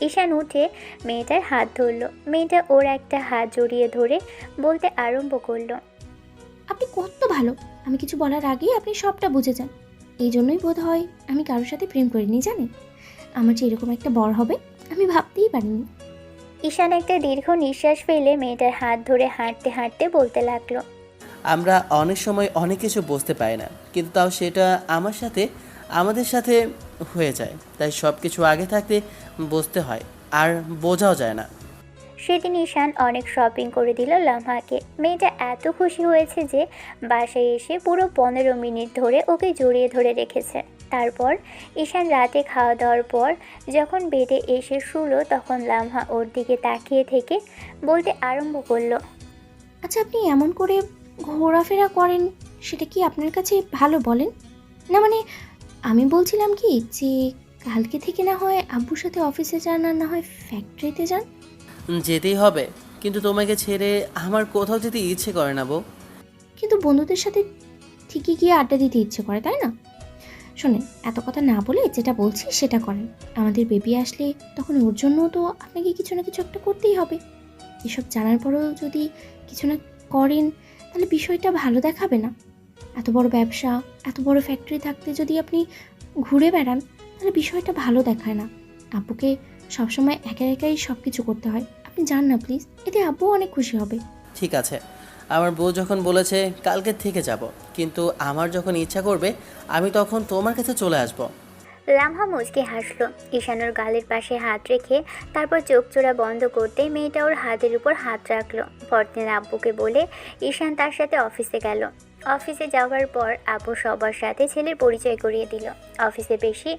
ঈশান উঠে মেয়েটার হাত ধরলো। মেয়েটা ওর একটা হাত জড়িয়ে ধরে বলতে আরম্ভ করলো, আপনি কত ভালো, আমি কিছু বলার আগেই আপনি সবটা বুঝে যান। এই জন্যই বোধ হয় আমি কারোর সাথে প্রেম করিনি, জানেন? আমার যে এরকম একটা বর হবে আমি ভাবতেই পারিনি। ঈশান একটা দীর্ঘ নিঃশ্বাস ফেলে মেয়েটার হাত ধরে হাঁটতে হাঁটতে বলতে লাগলো, আমরা অনেক সময় অনেক কিছু বুঝতে পারি না, কিন্তু তাও সেটা আমাদের সাথে হয়ে যায়। তাই সব কিছু আগে থাকতে বুঝতে হয়, আর বোঝাও যায় না। সেদিন ঈশান অনেক শপিং করে দিল লামহাকে। মেয়েটা এত খুশি হয়েছে যে বাসায় এসে পুরো 15 মিনিট ধরে ওকে জড়িয়ে ধরে রেখেছে। তারপর ঈশান রাতে খাওয়া দাওয়ার পর যখন বেডে এসে শুলো তখন লামহা ওর দিকে তাকিয়ে থেকে বলতে আরম্ভ করলো, আচ্ছা আপনি এমন করে ঘোরাফেরা করেন সেটা কি আপনার কাছে ভালো বলেন? না মানে আমি বলছিলাম কি যে কালকে থেকে না হয় আব্বুর সাথে অফিসে যান আর না হয় ফ্যাক্টরিতে যান। যেতেই হবে, কিন্তু তোমাকে ছেড়ে আমার কোথাও যেতে ইচ্ছে করে না বউ। কিন্তু বন্ধুদের সাথে ঠিকই গিয়ে আড্ডা দিতে ইচ্ছে করে, তাই না? শোনেন, এত কথা না বলে যেটা বলছি সেটা করেন। আমাদের বেবি আসলে তখন ওর জন্যও তো আপনাকে কিছু না কিছু একটা করতেই হবে। এসব জানার পরেও যদি কিছু না করেন তাহলে বিষয়টা ভালো দেখাবে না। এত বড় ব্যবসা, এত বড় ফ্যাক্টরি থাকতে যদি আপনি ঘুরে বেড়ান তাহলে বিষয়টা ভালো দেখায় না। আব্বুকে সবসময় একা একাই সব কিছু করতে হয়। আপনি যান না প্লিজ, এতে আব্বুও অনেক খুশি হবে। ঠিক আছে, আমার বউ যখন বলেছে কালকে থেকে যাব, কিন্তু আমার যখন ইচ্ছা করবে আমি তখন তোমার কাছে চলে আসব। লামহা মুচকে হাসলো। ঈশানোর গালের পাশে হাত রেখে তারপর চোখ চোরা বন্ধ করতে মেয়েটা ওর হাতের উপর হাত রাখলো। পরদিন আব্বুকে বলে ঈশান তার সাথে অফিসে গেল। অফিসে যাওয়ার পর আপু সবার সাথে ছেলের পরিচয় করিয়ে দিল। অফিসে বেশি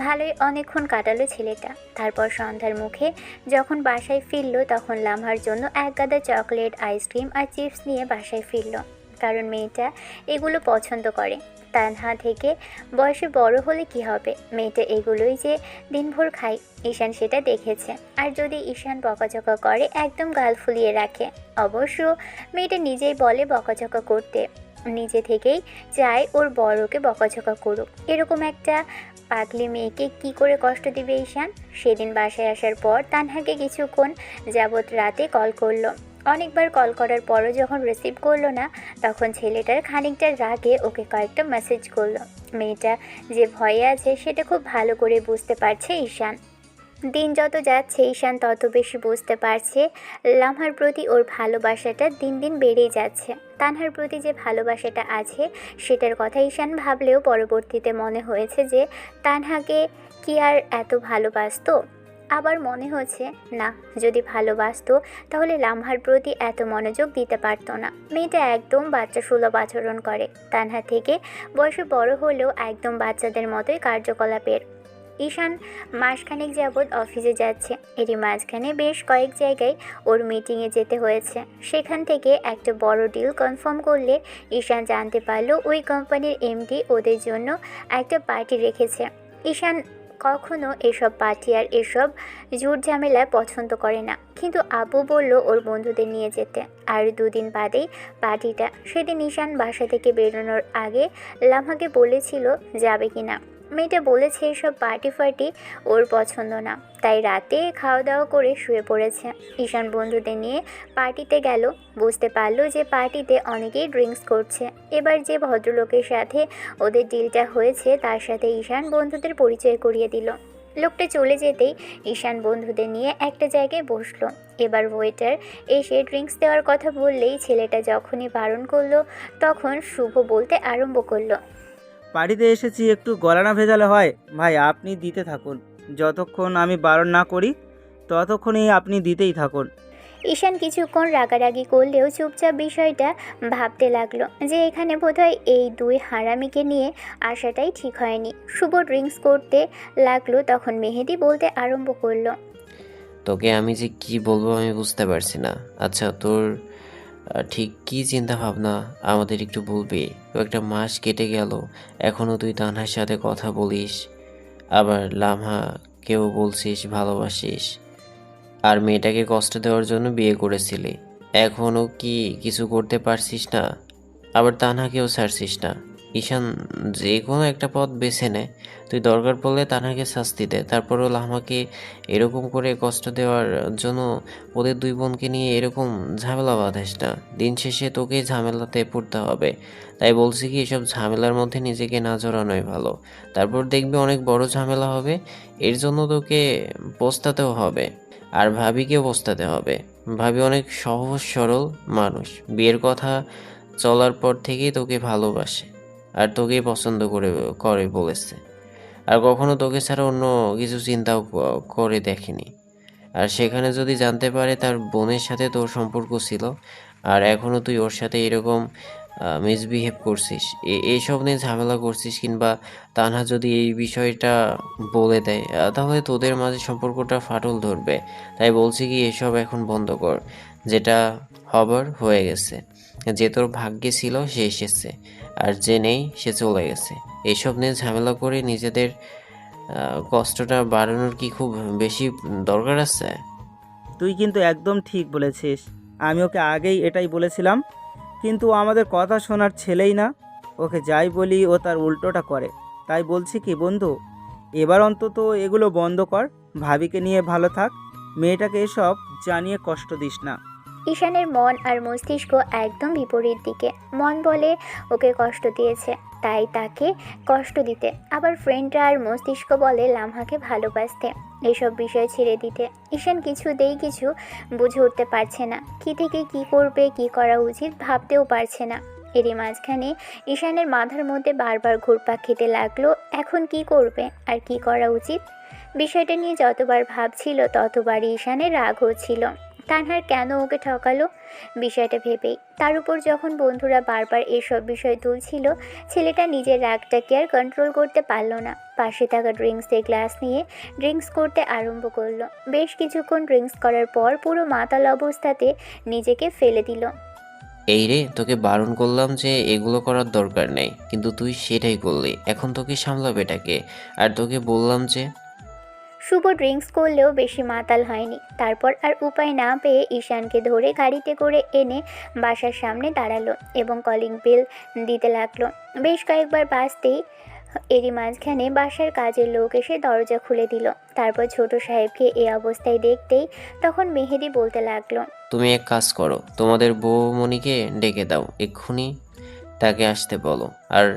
ভালোই অনেকক্ষণ কাটালো ছেলেটা। তারপর সন্ধ্যার মুখে যখন বাসায় ফিরল তখন লামহার জন্য এক গাদা চকলেট, আইসক্রিম আর চিপস নিয়ে বাসায় ফিরল, কারণ মেয়েটা এগুলো পছন্দ করে। তানহা থেকে বয়সে বড় হলে কি হবে, মেয়েটা এগুলোই যে দিনভর খায়। ঈশান সেটা দেখেছে। আর যদি ঈশান বকাঝকা করে একদম গাল ফুলিয়ে রাখে। অবশ্য মেয়েটা নিজেই বলে বকাঝকা করতে, নিজে থেকেই চায় ওর বড়কে বকাঝকা করুক। এরকম একটা পাগলি মেয়েকে কি করে কষ্ট দিবে ঈশান? সেদিন বাসায় আসার পর তানহাকে কিছুক্ষণ যাবৎ রাতে কল করলো। অনেকবার কল করার পরও যখন রিসিভ করলো না, তখন ছেলেটার খানিকটা রাগে ওকে কয়েকটা মেসেজ করলো। মেয়েটা যে ভয়ে আছে সেটা খুব ভালো করে বুঝতে পারছে ঈশান। দিন যত যাচ্ছে ঈশান তত বেশি বুঝতে পারছে লামহার প্রতি ওর ভালোবাসাটা দিন দিন বেড়েই যাচ্ছে। তানহার প্রতি যে ভালোবাসাটা আছে সেটার কথা ঈশান ভাবলেও পরবর্তীতে মনে হয়েছে যে তানহাকে কি আর এত ভালোবাসতো। আবার মনে হচ্ছে না, যদি ভালোবাসতো তাহলে লামহার প্রতি এত মনোযোগ দিতে পারতো না। মেয়েটা একদম বাচ্চা সুলভ আচরণ করে। তানহা থেকে বয়সে বড় হলেও একদম বাচ্চাদের মতোই কার্যকলাপের। ঈশান মাসখানেক যাবৎ অফিসে যাচ্ছে। এরই মাঝখানে বেশ কয়েক জায়গায় ওর মিটিংয়ে যেতে হয়েছে। সেখান থেকে একটা বড় ডিল কনফার্ম করলে ঈশান জানতে পারলো ওই কোম্পানির এমডি ওদের জন্য একটা পার্টি রেখেছে। ঈশান কখনো এসব পার্টি আর এসব ঝুট ঝামেলায় পছন্দ করে না, কিন্তু আব্বু বলল ওর বন্ধুদের নিয়ে যেতে। আর দুদিন বাদেই পার্টিটা। সেদিন ঈশান বাসা থেকে বেরোনোর আগে লামহাকে বলেছিল যাবে কিনা। মেয়েটা বলেছে এসব পার্টি ফার্টি ওর পছন্দ না, তাই রাতে খাওয়া দাওয়া করে শুয়ে পড়েছে। ঈশান বন্ধুদের নিয়ে পার্টিতে গেল। বুঝতে পারলো যে পার্টিতে অনেকেই ড্রিঙ্কস করছে। এবার যে ভদ্রলোকের সাথে ওদের ডিলটা হয়েছে তার সাথে ঈশান বন্ধুদের পরিচয় করিয়ে দিল। লোকটা চলে যেতেই ঈশান বন্ধুদের নিয়ে একটা জায়গায় বসলো। এবার ওয়েটার এসে ড্রিঙ্কস দেওয়ার কথা বললেই ছেলেটা যখনই বারণ করলো তখন শুভ বলতে আরম্ভ করলো, বাড়িতে এসেছি, একটু গলা না ভেজালে হয়? ভাই আপনি দিতে থাকুন, যতক্ষণ আমি বারণ না করি ততক্ষণই আপনি দিতেই থাকুন। ঈশান কিছুক্ষণ রাগারাগি করলেও চুপচাপ বিষয়টা ভাবতে লাগলো যে এখানে বোধহয় এই দুই হারামিকে নিয়ে আসাটাই ঠিক হয়নি। শুভ ড্রিঙ্কস করতে লাগলো, তখন মেহেদি বলতে আরম্ভ করলো, তোকে আমি যে কি বলবো আমি বুঝতে পারছি না। আচ্ছা তোর ঠিক কি চিন্তা ভাবনা আমাদের একটু বলবি? কয়েকটা মাস কেটে গেল, এখনও তুই তানহার সাথে কথা বলিস, আবার লামহাকেও বলছিস ভালোবাসিস, আর মেয়েটাকে কষ্ট দেওয়ার জন্য বিয়ে করেছিলি। এখনও কি কিছু করতে পারছিস না? আবার তানহাকেও ছাড়ছিস না। ঈশান যে কোনো একটা পথ বেছে নে। তুই দরকার পড়লে তানহাকে শাস্তি দে, তারপরও লামহাকে এরকম করে কষ্ট দেওয়ার জন্য ওদের দুই বোনকে নিয়ে এরকম ঝামেলা বাঁধাস না। দিন শেষে তোকে ঝামেলাতে পড়তে হবে। তাই বলছি কি, এসব ঝামেলার মধ্যে নিজেকে না জড়ানোই ভালো। তারপর দেখবি অনেক বড় ঝামেলা হবে, এর জন্য তোকে পস্তাতেও হবে, আর ভাবিকেও পস্তাতে হবে। ভাবি অনেক সহজ সরল মানুষ, বিয়ের কথা চলার পর থেকেই তোকে ভালোবাসে আর তোকেই পছন্দ করে করে বলেছে, আর কখনো তোকে ছাড়া অন্য কিছু চিন্তাও করে দেখেনি। আর সেখানে যদি জানতে পারে তার বোনের সাথে তোর সম্পর্ক ছিল আর এখনও তুই ওর সাথে এরকম মিসবিহেভ করছিস, এইসব নিয়ে ঝামেলা করছিস, কিংবা তানহা যদি এই বিষয়টা বলে দেয় তাহলে তোদের মাঝে সম্পর্কটা ফাটল ধরবে। তাই বলছি কি, এসব এখন বন্ধ কর। যেটা হবার হয়ে গেছে, যে তোর ভাগ্যে ছিল সে এসেছে, আর যে নেই সে চলে গেছে। এসব নিয়ে ঝামেলা করে নিজেদের কষ্টটা বাড়ানোর কি খুব বেশি দরকার আছে? তুই কিন্তু একদম ঠিক বলেছিস। আমি ওকে আগেই এটাই বলেছিলাম, কিন্তু ও আমাদের কথা শোনার ছেলেই না। ওকে যাই বলি ও তার উল্টোটা করে। তাই বলছি কি বন্ধু, এবার অন্তত এগুলো বন্ধ কর, ভাবিকে নিয়ে ভালো থাক, মেয়েটাকে এসব জানিয়ে কষ্ট দিস না। ঈশানের মন আর মস্তিষ্ক একদম বিপরীত দিকে। মন বলে ওকে কষ্ট দিয়েছে তাই তাকে কষ্ট দিতে, আবার ফ্রেন্ডরা আর মস্তিষ্ক বলে লামহাকে ভালোবাসতে, এইসব বিষয় ছেড়ে দিতে। ঈশান কিছুতেই কিছু বুঝে উঠতে পারছে না, কী থেকে কী করবে, কী করা উচিত ভাবতেও পারছে না। এরই মাঝখানে ঈশানের মাথার মধ্যে বারবার ঘুরপাক খেতে লাগলো এখন কি করবে আর কি করা উচিত। বিষয়টা নিয়ে যতবার ভাবছিল ততবারই ঈশানের রাগ হচ্ছিল। তানহার কেন ওকে ঠকালো বিষয়টা ভেবেই। তার উপর যখন বন্ধুরা বারবার এসব বিষয় তুলছিল, ছেলেটা নিজের রাগটাকে আর কন্ট্রোল করতে পারল না। পাশে থাকা ড্রিঙ্কসের গ্লাস নিয়ে ড্রিঙ্কস করতে আরম্ভ করলো। বেশ কিছুক্ষণ ড্রিঙ্কস করার পর পুরো মাতাল অবস্থাতে নিজেকে ফেলে দিল। এই রে, তোকে বারণ করলাম যে এগুলো করার দরকার নেই, কিন্তু তুই সেটাই করলি। এখন তোকে সামলাবে এটাকে। আর তোকে বললাম যে শুভ ড্রিঙ্কস করলেও বেশি মাতাল হয়নি। তারপর আর উপায় না পেয়ে ঈশানকে ধরে গাড়িতে করে এনে বাসার সামনে দাঁড়ালো এবং কলিং বেল দিতে লাগলো। বেশ কয়েকবার বাজতেই এরই মাঝখানে বাসার কাজের লোক এসে দরজা খুলে দিল। তারপর ছোট সাহেবকে এই অবস্থায় দেখতেই তখন মেহেদি বলতে লাগলো, তুমি এক কাজ করো, তোমাদের বৌমণিকে ডেকে দাও, এক্ষুনি তাকে আসতে বলো। আর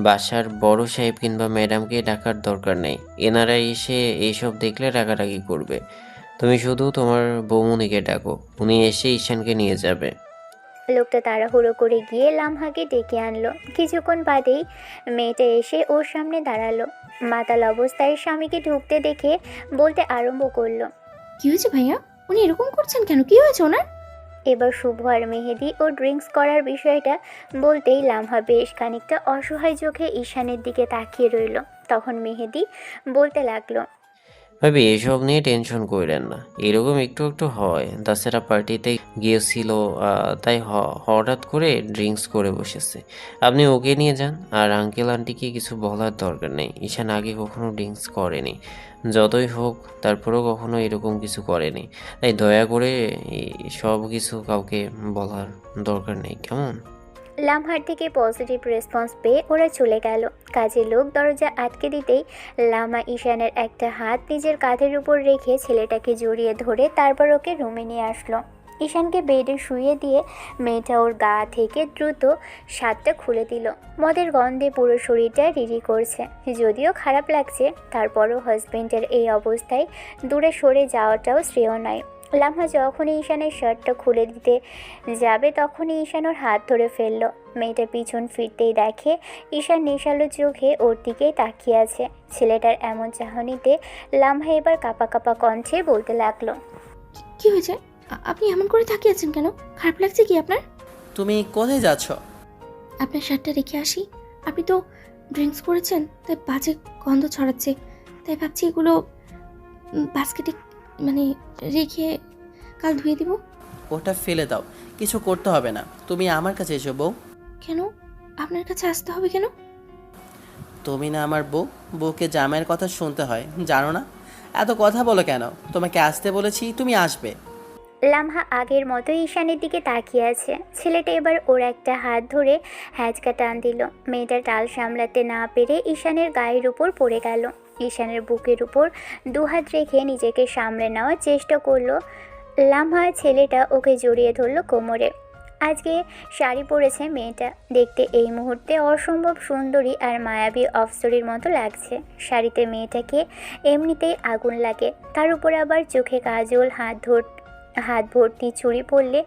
বাসার বড় সাহেব কিংবা ম্যাডামকে ডাকার দরকার নেই, এনারা এসে এইসব দেখলে রাগারাগি করবে। তুমি শুধু তোমার বৌমণিকে ডাকো, উনি এসে ঈশানকে নিয়ে যাবে। লোকটা তাড়াহুড়ো করে গিয়ে লামহাকে ডেকে আনলো। কিছুক্ষণ বাদেই মেয়েটা এসে ওর সামনে দাঁড়ালো। মাতাল অবস্থায় স্বামীকে ঢুকতে দেখে বলতে আরম্ভ করলো, কি হয়েছে ভাইয়া? উনি এরকম করছেন কেন? কি হয়েছে ওনার? এবার শুভ আর মেহেদি ও ড্রিঙ্কস করার বিষয়টা বলতেই লামহা বেশ খানিকটা অসহায় চোখে ঈশানের দিকে তাকিয়ে রইল। তখন মেহেদি বলতে লাগলো, ভাবি এসব নিয়ে টেনশন করেন না, এরকম একটু একটু হয়। তাছাড়া পার্টিতে গিয়েছিল, তাই হঠাৎ করে ড্রিঙ্কস করে বসেছে। আপনি ওকে নিয়ে যান। আর আঙ্কেল আন্টিকে কিছু বলার দরকার নেই, ঈশান আগে কখনো ড্রিঙ্কস করেনি, যতই হোক তারপরেও কখনো এরকম কিছু করেনি। তাই দয়া করে সব কিছু কাউকে বলার দরকার নেই, কেমন? লামহার থেকে পজিটিভ রেসপন্স পেয়ে ওরা চলে গেল। কাজের লোক দরজা আটকে দিতেই লামা ঈশানের একটা হাত নিজের কাঁধের উপর রেখে ছেলেটাকে জড়িয়ে ধরে তারপর ওকে রুমে নিয়ে আসলো। ঈশানকে বেডে শুইয়ে দিয়ে মেয়েটা ওর গা থেকে দ্রুত শার্টটা খুলে দিল। মদের গন্ধে পুরো শরীরটা রিরি করছে। যদিও খারাপ লাগছে, তারপরও হাজবেন্ডের এই অবস্থায় দূরে সরে যাওয়াটাও শ্রেয় নয়। লামহা যখনই ঈশানের শার্টটা খুলে দিতে যাবে তখনই ঈশান ওর হাত ধরে ফেলল। মেয়েটা পিছন ফিরতেই দেখে ঈশান নেশালো চোখে ওর দিকেই তাকিয়ে আছে। ছেলেটার এমন চাহনিতে লামহা এবার কাঁপা কাঁপা কণ্ঠে বলতে লাগলো, কি হয়েছে? আপনি এমন করে তাকিয়ে আছেন কেন? খারাপ লাগছে কি আপনার? তুমি কোথায় যাচ্ছ? আপনার শার্টটা রেখে আসি। আপনি তো ড্রিঙ্কস করেছেন, তাই বাজে গন্ধ ছড়াচ্ছে। তাই ভাবছি এগুলো বাস্কেটে মানে রেখে কাল ধুয়ে দিব। ওটা ফেলে দাও, কিছু করতে হবে না। তুমি আমার কাছে এসো বউ। কেন আপনার কাছে আসতে হবে কেন? তুমি না আমার বউ, বউকে জামাইয়ের কথা শুনতে হয়, জানো না? এত কথা বলো কেন? তোমাকে আসতে বলেছি, তুমি আসবে। লামহা আগের মতো ঈশানের দিকে তাকিয়ে আছে। ছেলেটা এবার ওর একটা হাত ধরে হ্যাঁচকা টান দিল। মেয়েটা টাল সামলাতে না পেরে ঈশানের গায়ের উপর পড়ে গেল। ঈশানের বুকের উপর দুহাত রেখে নিজেকে সামলে নেওয়ার চেষ্টা করলো। লামহা ছেলেটা ওকে জড়িয়ে ধরলো কোমরে। আজকে শাড়ি পরেছে মেয়েটা, দেখতে এই মুহূর্তে অসম্ভব সুন্দরী আর মায়াবী অপ্সরীর মতো লাগছে। শাড়িতে মেয়েটাকে এমনিতেই আগুন লাগে, তার উপর আবার চোখে কাজল, হাত ভর্তি চুড়ি পরলে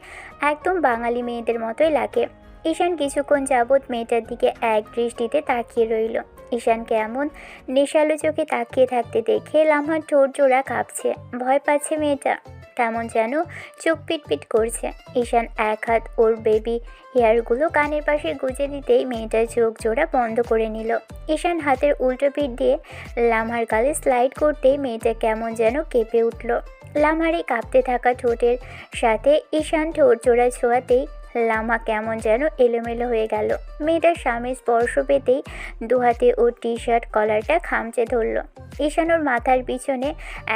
একদম বাঙালি মেয়েদের মতোই লাগে। ঈশান কিছুক্ষণ যাবৎ মেয়েটার দিকে এক দৃষ্টিতে তাকিয়ে রইল। ঈশানকে এমন নেশালো চোখে তাকিয়ে থাকতে দেখে লামহার ঠোঁট জোড়া কাঁপছে। ভয় পাচ্ছে মেয়েটা, কেমন যেন চোখ পিটপিট করছে। ঈশান এক হাত ওর বেবি হেয়ারগুলো কানের পাশে গুজে দিতেই মেয়েটার চোখ জোড়া বন্ধ করে নিল। ঈশান হাতের উল্টো পিঠ দিয়ে লামহার গালে স্লাইড করতেই মেয়েটা কেমন যেন কেঁপে উঠল। লামহার এই কাঁপতে থাকা ঠোঁটের সাথে ঈশান ঠোঁট জোড়া ছোঁয়াতেই লামহা কেমন যেন এলোমেলো হয়ে গেল। মেয়েটার স্বামীর স্পর্শ পেতেই দুহাতে ওর টি শার্ট কলারটা খামচে ধরল। ঈশান ওর মাথার পিছনে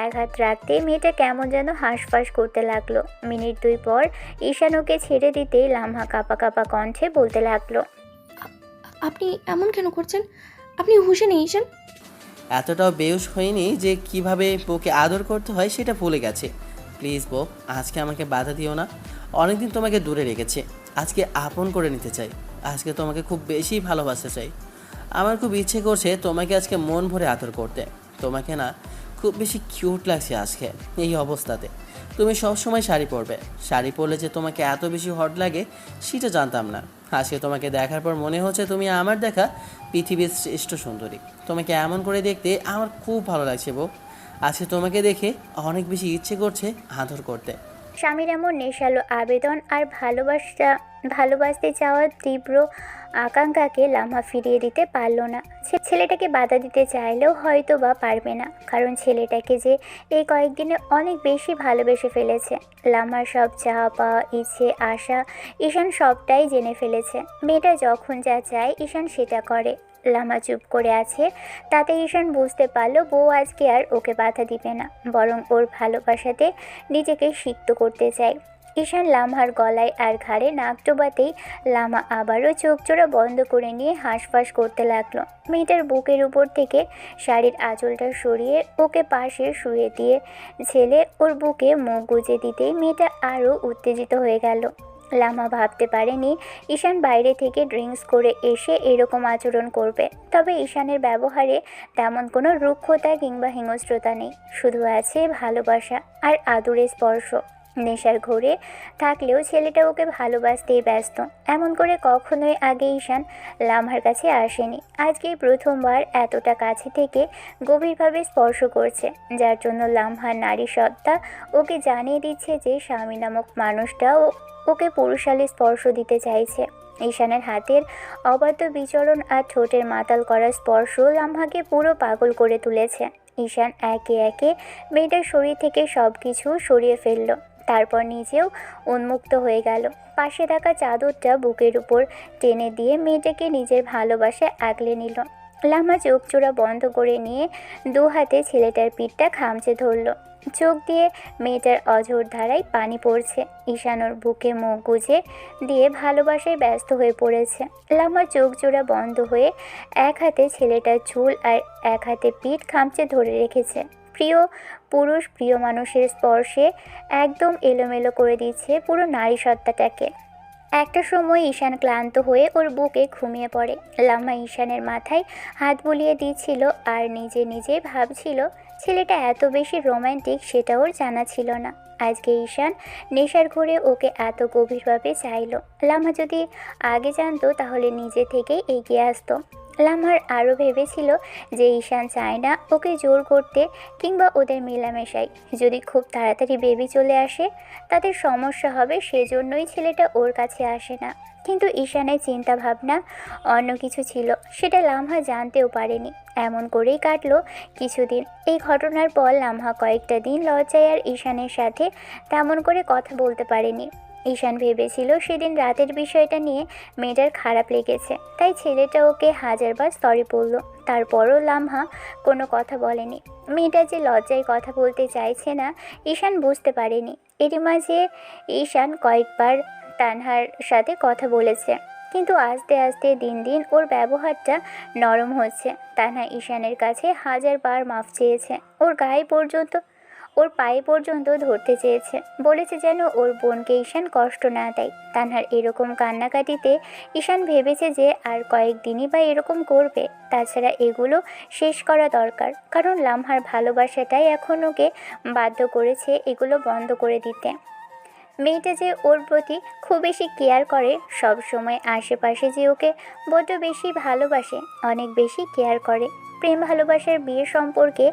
এক হাত রাখতে মেয়েটা কেমন যেন হাঁসফাঁস করতে লাগলো। মিনিট দুই পর ঈশান ওকে ছেড়ে দিতেই লামহা কাঁপা কাঁপা কণ্ঠে বলতে লাগলো, আপনি এমন কেন করছেন? আপনি হুঁশে নেই ঈশান? এতটাও বেউস হয়নি যে কিভাবে বউকে আদর করতে হয় সেটা ভুলে গেছে। প্লিজ বউ, আজকে আমাকে বাধা দিও না। অনেকদিন তোমাকে দূরে রেখেছে, আজকে আপন করে নিতে চাই। আজকে তোমাকে খুব বেশি ভালোবাসতে চাই। আমার খুব ইচ্ছে করছে তোমাকে আজকে মন ভরে আদর করতে। তোমাকে না খুব বেশি কিউট লাগছে আজকে এই অবস্থাতে। তুমি সবসময় শাড়ি পরবে, শাড়ি পরলে যে তোমাকে এত বেশি হট লাগে সেটা জানতাম না। আজকে তোমাকে দেখার পর মনে হচ্ছে তুমি আমার দেখা পৃথিবীর শ্রেষ্ঠ সুন্দরী। তোমাকে এমন করে দেখতে আমার খুব ভালো লাগছে বউ। আজকে তোমাকে দেখে অনেক বেশি ইচ্ছে করছে আদর করতে। স্বামীর এমন নেশালো আবেদন আর ভালোবাসতে চাওয়ার তীব্র আকাঙ্ক্ষাকে লামহা ফিরিয়ে দিতে পারল না। ছেলেটাকে বাধা দিতে চাইলেও হয়তো বা পারবে না, কারণ ছেলেটাকে যে এই কয়েকদিনে অনেক বেশি ভালোবেসে ফেলেছে। লামহার সব চাওয়া পাওয়া, ইচ্ছে, আশা ঈশান সবটাই জেনে ফেলেছে। মেয়েটা যখন যা চায় ঈশান সেটা করে। লামা চুপ করে আছে, তাতে ঈশান বুঝতে পারল বউ আজকে আর ওকে বাধা দিবে না, বরং ওর ভালোবাসাতে নিজেকে সিক্ত করতে চায়। ঈশান লামহার গলায় আর ঘাড়ে নাক ডোবাতেই লামা আবারও চোখ জোড়া বন্ধ করে নিয়ে হাঁসফাঁস করতে লাগলো। মেয়েটার বুকের উপর থেকে শাড়ির আঁচলটা সরিয়ে ওকে পাশে শুয়ে দিয়ে ছেলে ওর বুকে মুখ গুজে দিতেই মেয়েটা আরও উত্তেজিত হয়ে গেল। লামা ভাবতে পারেনি ঈশান বাইরে থেকে ড্রিঙ্কস করে এসে এরকম আচরণ করবে। তবে ঈশানের ব্যবহারে তেমন কোনো রুক্ষতা কিংবা হিংস্রতা নেই, শুধু আছে ভালোবাসা আর আদুরে স্পর্শ। নেশার ঘোরে থাকলেও ছেলেটা ওকে ভালোবাসতেই ব্যস্ত। এমন করে কখনোই আগে ঈশান লামহার কাছে আসেনি। আজকেই প্রথমবার এতটা কাছে থেকে গভীরভাবে স্পর্শ করছে, যার জন্য লামহার নারী সত্তা ওকে জানিয়ে দিচ্ছে যে স্বামী নামক মানুষটাও ওকে পুরুষালী স্পর্শ দিতে চাইছে। ঈশানের হাতের অবাধ্য বিচরণ আর ঠোঁটের মাতাল করা স্পর্শ লামহাকে পুরো পাগল করে তুলেছে। ঈশান একে একে মেয়েটার শরীর থেকে সব কিছু সরিয়ে ফেলল, তারপর নিজেও উন্মুক্ত হয়ে গেল। পাশে থাকা চাদরটা বুকের উপর টেনে দিয়ে মেয়েটাকে নিজের ভালোবাসায় আগলে নিল। লামা চোখ জোড়া বন্ধ করে নিয়ে দু হাতে ছেলেটার পিঠটা খামচে ধরল। চোখ দিয়ে মেয়েটার অঝোর ধারায় পানি পড়ছে। ঈশান ওর বুকে মুখ গুজে দিয়ে ভালোবাসায় ব্যস্ত হয়ে পড়েছে। লামার চোখ জোড়া বন্ধ হয়ে এক হাতে ছেলেটার চুল আর এক হাতে পিঠ খামচে ধরে রেখেছে। প্রিয় পুরুষ প্রিয় মানুষের স্পর্শে একদম এলোমেলো করে দিচ্ছে পুরো নারী সত্তাটাকে। একটা সময় ঈশান ক্লান্ত হয়ে ওর বুকে ঘুমিয়ে পড়ে। লামা ঈশানের মাথায় হাত বুলিয়ে দিচ্ছিল আর নিজে নিজে ভাবছিল ছেলেটা এত বেশি রোম্যান্টিক সেটা ওর জানা ছিল না। আজকে ঈশান নেশার ঘোরে ওকে এত গভীরভাবে চাইলো। লামা যদি আগে জানতো তাহলে নিজে থেকেই এগিয়ে আসতো। লামহার আরও ভেবেছিল যে ঈশান চায় না ওকে জোর করতে কিংবা ওদের মেলামেশায়। যদি খুব তাড়াতাড়ি বেবি চলে আসে তাদের সমস্যা হবে, সেজন্যই ছেলেটা ওর কাছে আসে না। কিন্তু ঈশানের চিন্তা ভাবনা অন্য কিছু ছিল, সেটা লামহা জানতেও পারেনি। এমন করেই কাটলো কিছুদিন। এই ঘটনার পর লামহা কয়েকটা দিন লজ্জায় আর ঈশানের সাথে তেমন করে কথা বলতে পারেনি। ঈশান ভেবেছিল সেদিন রাতের বিষয়টা নিয়ে মেয়েটার খারাপ লেগেছে, তাই ছেলেটা ওকে হাজারবার সরি বলল। তারপরও লামহা কোনো কথা বলেনি। মেয়েটা যে লজ্জায় কথা বলতে চাইছে না ঈশান বুঝতে পারেনি। এরই মাঝে ঈশান কয়েকবার তানহার সাথে কথা বলেছে, কিন্তু আস্তে আস্তে দিন দিন ওর ব্যবহারটা নরম হচ্ছে। তানহা ঈশানের কাছে হাজারবার মাফ চেয়েছে, ওর পায়ে পর্যন্ত ধরতে চেয়েছে, বলেছে যেন ওর বোনকে ঈশান কষ্ট না দেয়। তানহার এরকম কান্নাকাটিতে ঈশান ভেবেছে যে আর কয়েকদিনই বা এরকম করবে। তাছাড়া এগুলো শেষ করা দরকার, কারণ লামহার ভালোবাসাটাই এখন ওকে বাধ্য করেছে এগুলো বন্ধ করে দিতে। মেয়েটা যে ওর প্রতি খুব বেশি কেয়ার করে, সব সময় আশেপাশে যে ওকে বড্ড বেশি ভালোবাসে, অনেক বেশি কেয়ার করে। প্রেম ভালোবাসার বিয়ে সম্পর্কে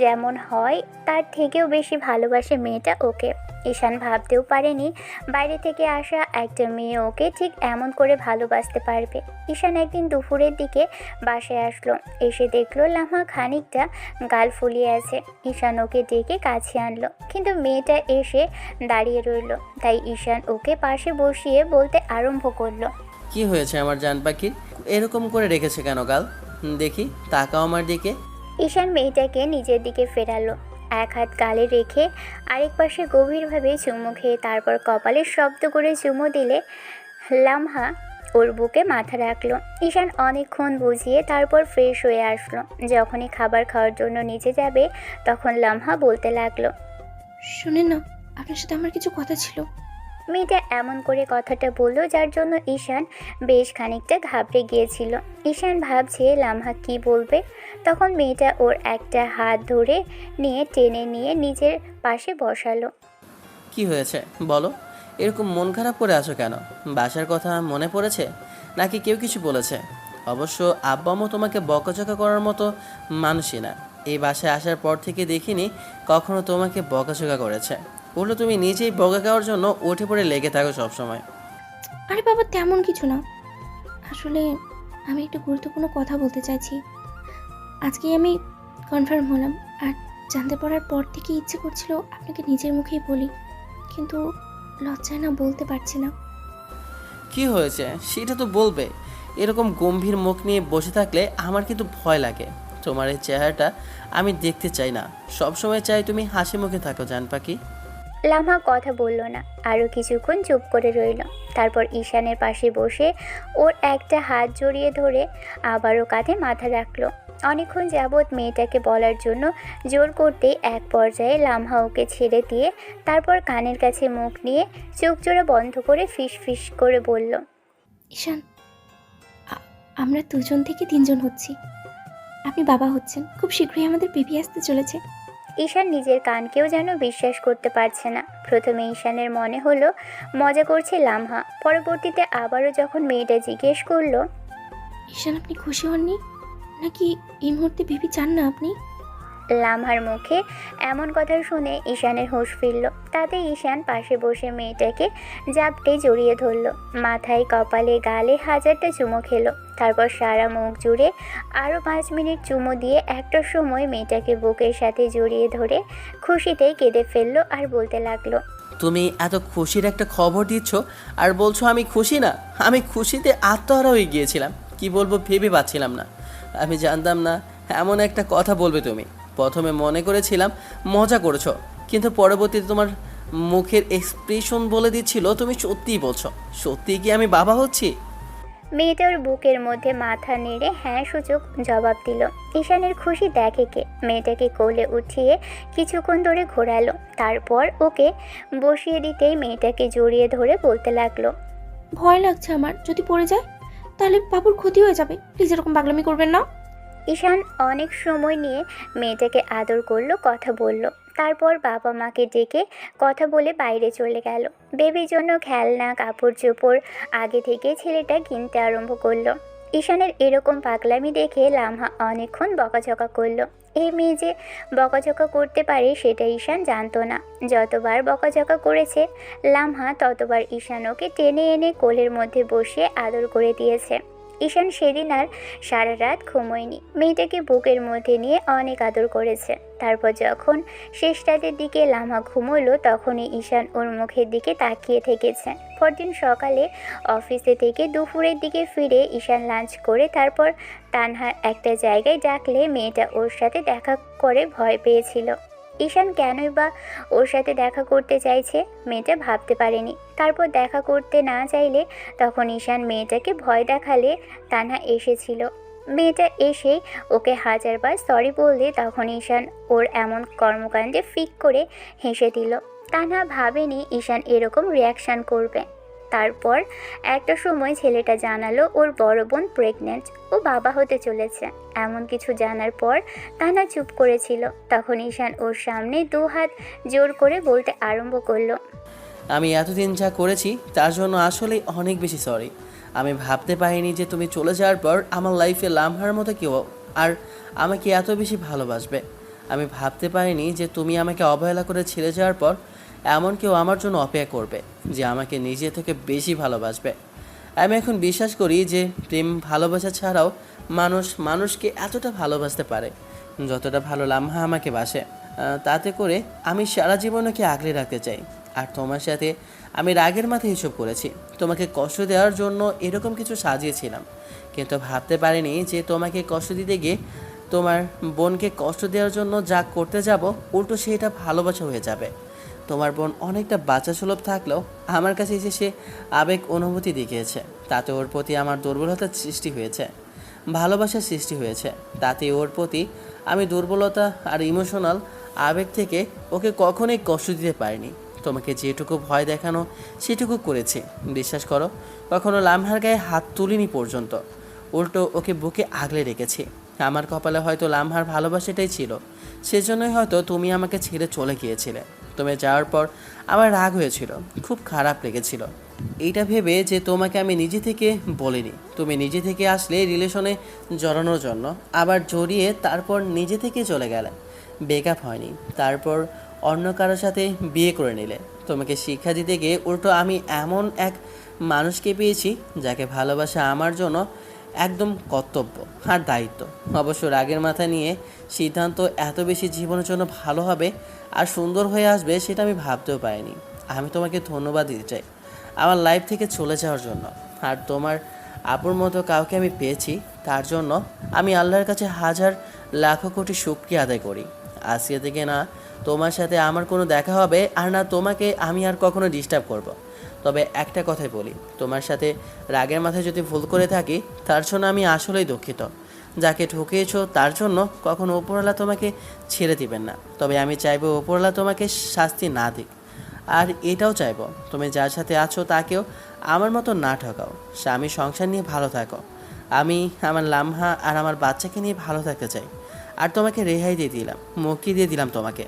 যেমন হয় তার থেকেও বেশি ভালোবাসে মেয়েটা ওকে। ঈশান ভাবতেও পারেনি বাইরে থেকে আসা একটা মেয়ে ওকে ঠিক এমন করে ভালোবাসতে পারবে। ঈশান একদিন দুপুরের দিকে বাসায় আসলো, এসে দেখলো লামহা খানিকটা গাল ফুলিয়ে আছে। ঈশান ওকে ডেকে কাছে আনলো, কিন্তু মেয়েটা এসে দাঁড়িয়ে রইল। তাই ঈশান ওকে পাশে বসিয়ে বলতে আরম্ভ করলো, কি হয়েছে আমার জান পাখি, এরকম করে রেখেছে কেন গাল? দেখি, তাকাও আমার দিকে। ঈশান মেয়েটাকে নিজের দিকে ফেরালো, এক হাত গালে রেখে আরেক পাশে গভীরভাবে চুমু খেয়ে তারপর কপালে শব্দ করে চুমু দিলে লামহা ওর বুকে মাথা রাখলো। ঈশান অনেকক্ষণ বুঝিয়ে তারপর ফ্রেশ হয়ে আসলো। যখনই খাবার খাওয়ার জন্য নিচে যাবে তখন লামহা বলতে লাগলো, শুনেন না, আপনার সাথে আমার কিছু কথা ছিল। মেয়েটা এমন করে কথাটা বললো যার জন্য ঈশান বেশ খানিকটা ঘাবড়ে গিয়েছিল। ঈশান ভাবছে লামহা কি বলবে। তখন মেয়েটা ওর একটা হাত ধরে নিয়ে টেনে নিয়ে নিজের পাশে বসালো। কি হয়েছে বলো, এরকম মন খারাপ করে আছো কেন? বাসার কথা মনে পড়েছে নাকি কেউ কিছু বলেছে? অবশ্য আব্বা আম্মু তোমাকে বকাঝকা করার মতো মানুষই না। এই বাসায় আসার পর থেকে দেখিনি কখনো তোমাকে বকাঝকা করেছে। উল্টো তুমি নিজেই বকা খাওয়ার জন্য উঠে পড়ে লেগে থাকো সবসময়। আরে বাবা, তেমন কিছু না। আসলে আমি একটা গুরুত্বপূর্ণ কথা বলতে চাইছি। আজকেই আমি কনফার্ম হলাম, আর জানতে পারার পর থেকে ইচ্ছে করছিল আপনাকে নিজের মুখেই বলি, কিন্তু লজ্জায় না বলতে পারছি না। কি হয়েছে সেটা তো বলবে। এরকম গম্ভীর মুখ নিয়ে বসে থাকলে আমার কিন্তু ভয় লাগে। তোমার এই চেহারাটা আমি দেখতে চাই না, সবসময় চাই তুমি হাসি মুখে থাকো জান পাখি। লামহা কথা বলল না, আরও কিছুক্ষণ চুপ করে রইল। তারপর ঈশানের পাশে বসে ওর একটা হাত জড়িয়ে ধরে আবারও কাঁধে মাথা রাখলো। অনেকক্ষণ যাবৎ মেয়েটাকে বলার জন্য জোর করতে এক পর্যায়ে লামহা ওকে ছেড়ে দিয়ে তারপর কানের কাছে মুখ নিয়ে চোখ জোড়া বন্ধ করে ফিস ফিস করে বলল, ঈশান, আমরা 2 থেকে 3 হচ্ছি। আপনি বাবা হচ্ছেন, খুব শীঘ্রই আমাদের বেবি আসতে চলেছে। ঈশান নিজের কানকেও যেন বিশ্বাস করতে পারছে না। প্রথমে ঈশানের মনে হলো মজা করছে লামহা, পরবর্তীতে আবারও যখন মেয়েটা জিজ্ঞেস করলো, ঈশান, আপনি খুশি হননি নাকি এই মুহূর্তে বেবি চান না আপনি? লামহার মুখে এমন কথা শুনে ঈশানের হুঁশ ফিরল। তাতে ঈশান পাশে বসে মেয়েটাকে জাপটে জড়িয়ে ধরল, মাথায় কপালে গালে হাজারটা চুমো খেলো। তারপর সারা মুখ জুড়ে আরও 5 মিনিট চুমো দিয়ে একটার সময় মেয়েটাকে বুকের সাথে জড়িয়ে ধরে খুশিতেই কেঁদে ফেললো আর বলতে লাগলো, তুমি এত খুশির একটা খবর দিচ্ছ আর বলছো আমি খুশি না? আমি খুশিতে আত্মহারা হয়ে গিয়েছিলাম, কি বলবো ভেবে পাচ্ছিলাম না। আমি জানতাম না এমন একটা কথা বলবে তুমি। প্রথমে মনে করেছিলাম মজা করেছো, কিন্তু পরবর্তীতে তোমার মুখের এক্সপ্রেশন বলে দিচ্ছিল তুমি সত্যিই বলছো। সত্যিই কি আমি বাবা হচ্ছি? মেয়েটার বুকের মধ্যে মাথা নেড়ে হ্যাঁ সূচক জবাব দিল। ঈশানের খুশি দেখে কে, মেয়েটাকে কোলে উঠিয়ে কিছুক্ষণ ধরে ঘোরালো। তারপর ওকে বসিয়ে দিতেই মেয়েটাকে জড়িয়ে ধরে বলতে লাগলো, ভয় লাগছে আমার, যদি পড়ে যায় তাহলে বাবুর ক্ষতি হয়ে যাবে। প্লিজ এরকম পাগলামি করবেন না। ঈশান অনেক সময় নিয়ে মেয়েটাকে আদর করলো, কথা বলল। তারপর বাবা মাকে ডেকে কথা বলে বাইরে চলে গেল। বেবির জন্য খেলনা কাপড় চোপড় আগে থেকে ছেলেটা কিনতে আরম্ভ করলো। ঈশানের এরকম পাগলামি দেখে লামহা অনেকক্ষণ বকাঝকা করলো। এই মেয়ে যে বকাঝকা করতে পারে সেটা ঈশান জানতো না। যতবার বকাঝকা করেছে লামহা ততবার ঈশান ওকে টেনে এনে কোলের মধ্যে বসিয়ে আদর করে দিয়েছে। ঈশান সেদিন আর সারা রাত ঘুমোয়নি, মেয়েটাকে বুকের মধ্যে নিয়ে অনেক আদর করেছে। তারপর যখন শেষ রাতের দিকে লামহা ঘুমোলো তখনই ঈশান ওর মুখের দিকে তাকিয়ে থেকেছে। পরদিন সকালে অফিসে থেকে দুপুরের দিকে ফিরে ঈশান লাঞ্চ করে তারপর তানহার একটা জায়গায় ডাকলে মেয়েটা ওর সাথে দেখা করে ভয় পেয়েছিল। ঈশান কেনই বা ওর সাথে দেখা করতে চাইছে মেয়েটা ভাবতে পারেনি। তারপর দেখা করতে না চাইলে তখন ঈশান মেয়েটাকে ভয় দেখালে তানহা এসেছিল। মেয়েটা এসে ওকে হাজারবার সরি বললে তখন ঈশান ওর এমন কর্মকাণ্ডে ফিক করে হেসে দিল। তানহা ভাবেনি ঈশান এরকম রিয়াকশান করবে। তারপর একটা সময় ছেলেটা জানালো ওর বড় বোন প্রেগনেন্ট, ও বাবা হতে চলেছে। এমন কিছু জানার পর তানহা চুপ করেছিল। তখন ঈশান ওর সামনে 2 হাত জোর করে বলতে আরম্ভ করলো, আমি এতদিন যা করেছি তার জন্য আসলে অনেক বেশি সরি। আমি ভাবতে পারিনি যে তুমি চলে যাওয়ার পর আমার লাইফে লামহার মতো কেউ আর আমাকে এত বেশি ভালোবাসবে। আমি ভাবতে পারিনি যে তুমি আমাকে অবহেলা করে ছেড়ে যাওয়ার পর এমন কেউ আমার জন্য অপেক্ষা করবে যে আমাকে নিজে থেকে বেশি ভালোবাসবে। আমি এখন বিশ্বাস করি যে প্রেম ভালোবাসা ছাড়াও মানুষ মানুষকে এতটা ভালোবাসতে পারে যতটা ভালো লামহা আমাকে বাসে। তাতে করে আমি সারা জীবন ওকে আগলে রাখতে চাই। আর তোমার সাথে আমি রাগের মাথায় এসব করেছি, তোমাকে কষ্ট দেওয়ার জন্য এরকম কিছু সাজিয়েছিলাম, কিন্তু ভাবতে পারিনি যে তোমাকে কষ্ট দিতে গিয়ে তোমার বোনকে কষ্ট দেওয়ার জন্য যা করতে যাব উল্টো সেটা ভালোবাসা হয়ে যাবে। তোমার বোন অনেকটা বাচ্চা সুলভ থাকলেও আমার কাছে এসে সে আবেগ অনুভূতি দেখিয়েছে, তাতে ওর প্রতি আমার দুর্বলতার সৃষ্টি হয়েছে, ভালোবাসার সৃষ্টি হয়েছে। তাতে ওর প্রতি আমি দুর্বলতা আর ইমোশনাল আবেগ থেকে ওকে কখনোই কষ্ট দিতে পারিনি। তোমাকে যেটুকু ভয় দেখানো সেটুকু করেছি, বিশ্বাস করো। কখনো লামহার গায়ে হাত তুলিনি পর্যন্ত, উল্টো ওকে বুকে আগলে রেখেছি। আমার কপালে হয়তো লামহার ভালোবাসাটাই ছিল, সেজন্যই হয়তো তুমি আমাকে ছেড়ে চলে গিয়েছিলে। তুমি যাওয়ার পর আমার রাগ হয়েছিল, খুব খারাপ লেগেছিল, এইটা ভেবে যে তোমাকে আমি নিজে থেকে বলিনি। তুমি নিজে থেকে আসলে রিলেশনে জড়ানোর জন্য, আবার জড়িয়ে তারপর নিজে থেকে চলে গেলে। ব্রেকআপ হয়নি, তারপর অন্য কারোর সাথে বিয়ে করে নিলে। তোমাকে শিক্ষা দিতে গিয়ে উল্টো আমি এমন এক মানুষকে পেয়েছি যাকে ভালোবাসা আমার জন্য একদম কর্তব্য আর দায়িত্ব। অবশ্য রাগের মাথা নিয়ে সিদ্ধান্ত এত বেশি জীবনের জন্য ভালো হবে আর সুন্দর হয়ে আসবে সেটা আমি ভাবতেও পারিনি। আমি তোমাকে ধন্যবাদ দিতে চাই আমার লাইফ থেকে চলে যাওয়ার জন্য। আর তোমার আপুর মতো কাউকে আমি পেয়েছি তার জন্য আমি আল্লাহর কাছে হাজার লাখো কোটি শুকরিয়া আদায় করি। আজকে থেকে না তোমার সাথে আমার কোনো দেখা হবে আর না তোমাকে আমি আর কখনো ডিস্টার্ব করব। তবে একটা কথাই বলি, তোমার সাথে রাগের মাথায় যদি ভুল করে থাকি তার জন্য আমি আসলেই দুঃখিত। যাকে ঠকিয়েছো তার জন্য কখনো ওপরওয়ালা তোমাকে ছেড়ে দিবেন না। তবে আমি চাইবো ওপরওয়ালা তোমাকে শাস্তি না দিক। আর এটাও চাইবো তুমি যার সাথে আছো তাকেও আমার মতো না ঠকাও। স্বামী সংসার নিয়ে ভালো থাকো। আমি আমার লামহা আর আমার বাচ্চাকে নিয়ে ভালো থাকতে চাই। আর তোমাকে রেহাই দিয়ে দিলাম, মুক্তি দিয়ে দিলাম তোমাকে।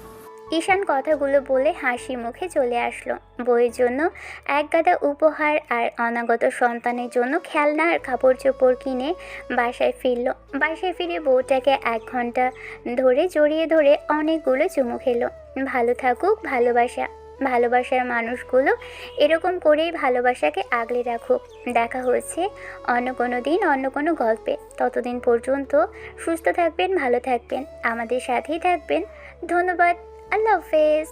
ঈশান কথাগুলো বলে হাসি মুখে চলে আসলো। বইয়ের জন্য এক গাদা উপহার আর অনাগত সন্তানের জন্য খেলনা আর কাপড় চোপড় কিনে বাসায় ফিরল। বাসায় ফিরে বউটাকে 1 ঘন্টা ধরে জড়িয়ে ধরে অনেকগুলো চুমু খেলো। ভালো থাকুক ভালোবাসা, ভালোবাসার মানুষগুলো এরকম করেই ভালোবাসাকে আগলে রাখুক। দেখা হচ্ছে অন্য কোনো দিন অন্য কোনো গল্পে। ততদিন পর্যন্ত সুস্থ থাকবেন, ভালো থাকবেন, আমাদের সাথেই থাকবেন। ধন্যবাদ। আল্লাহ হাফেজ।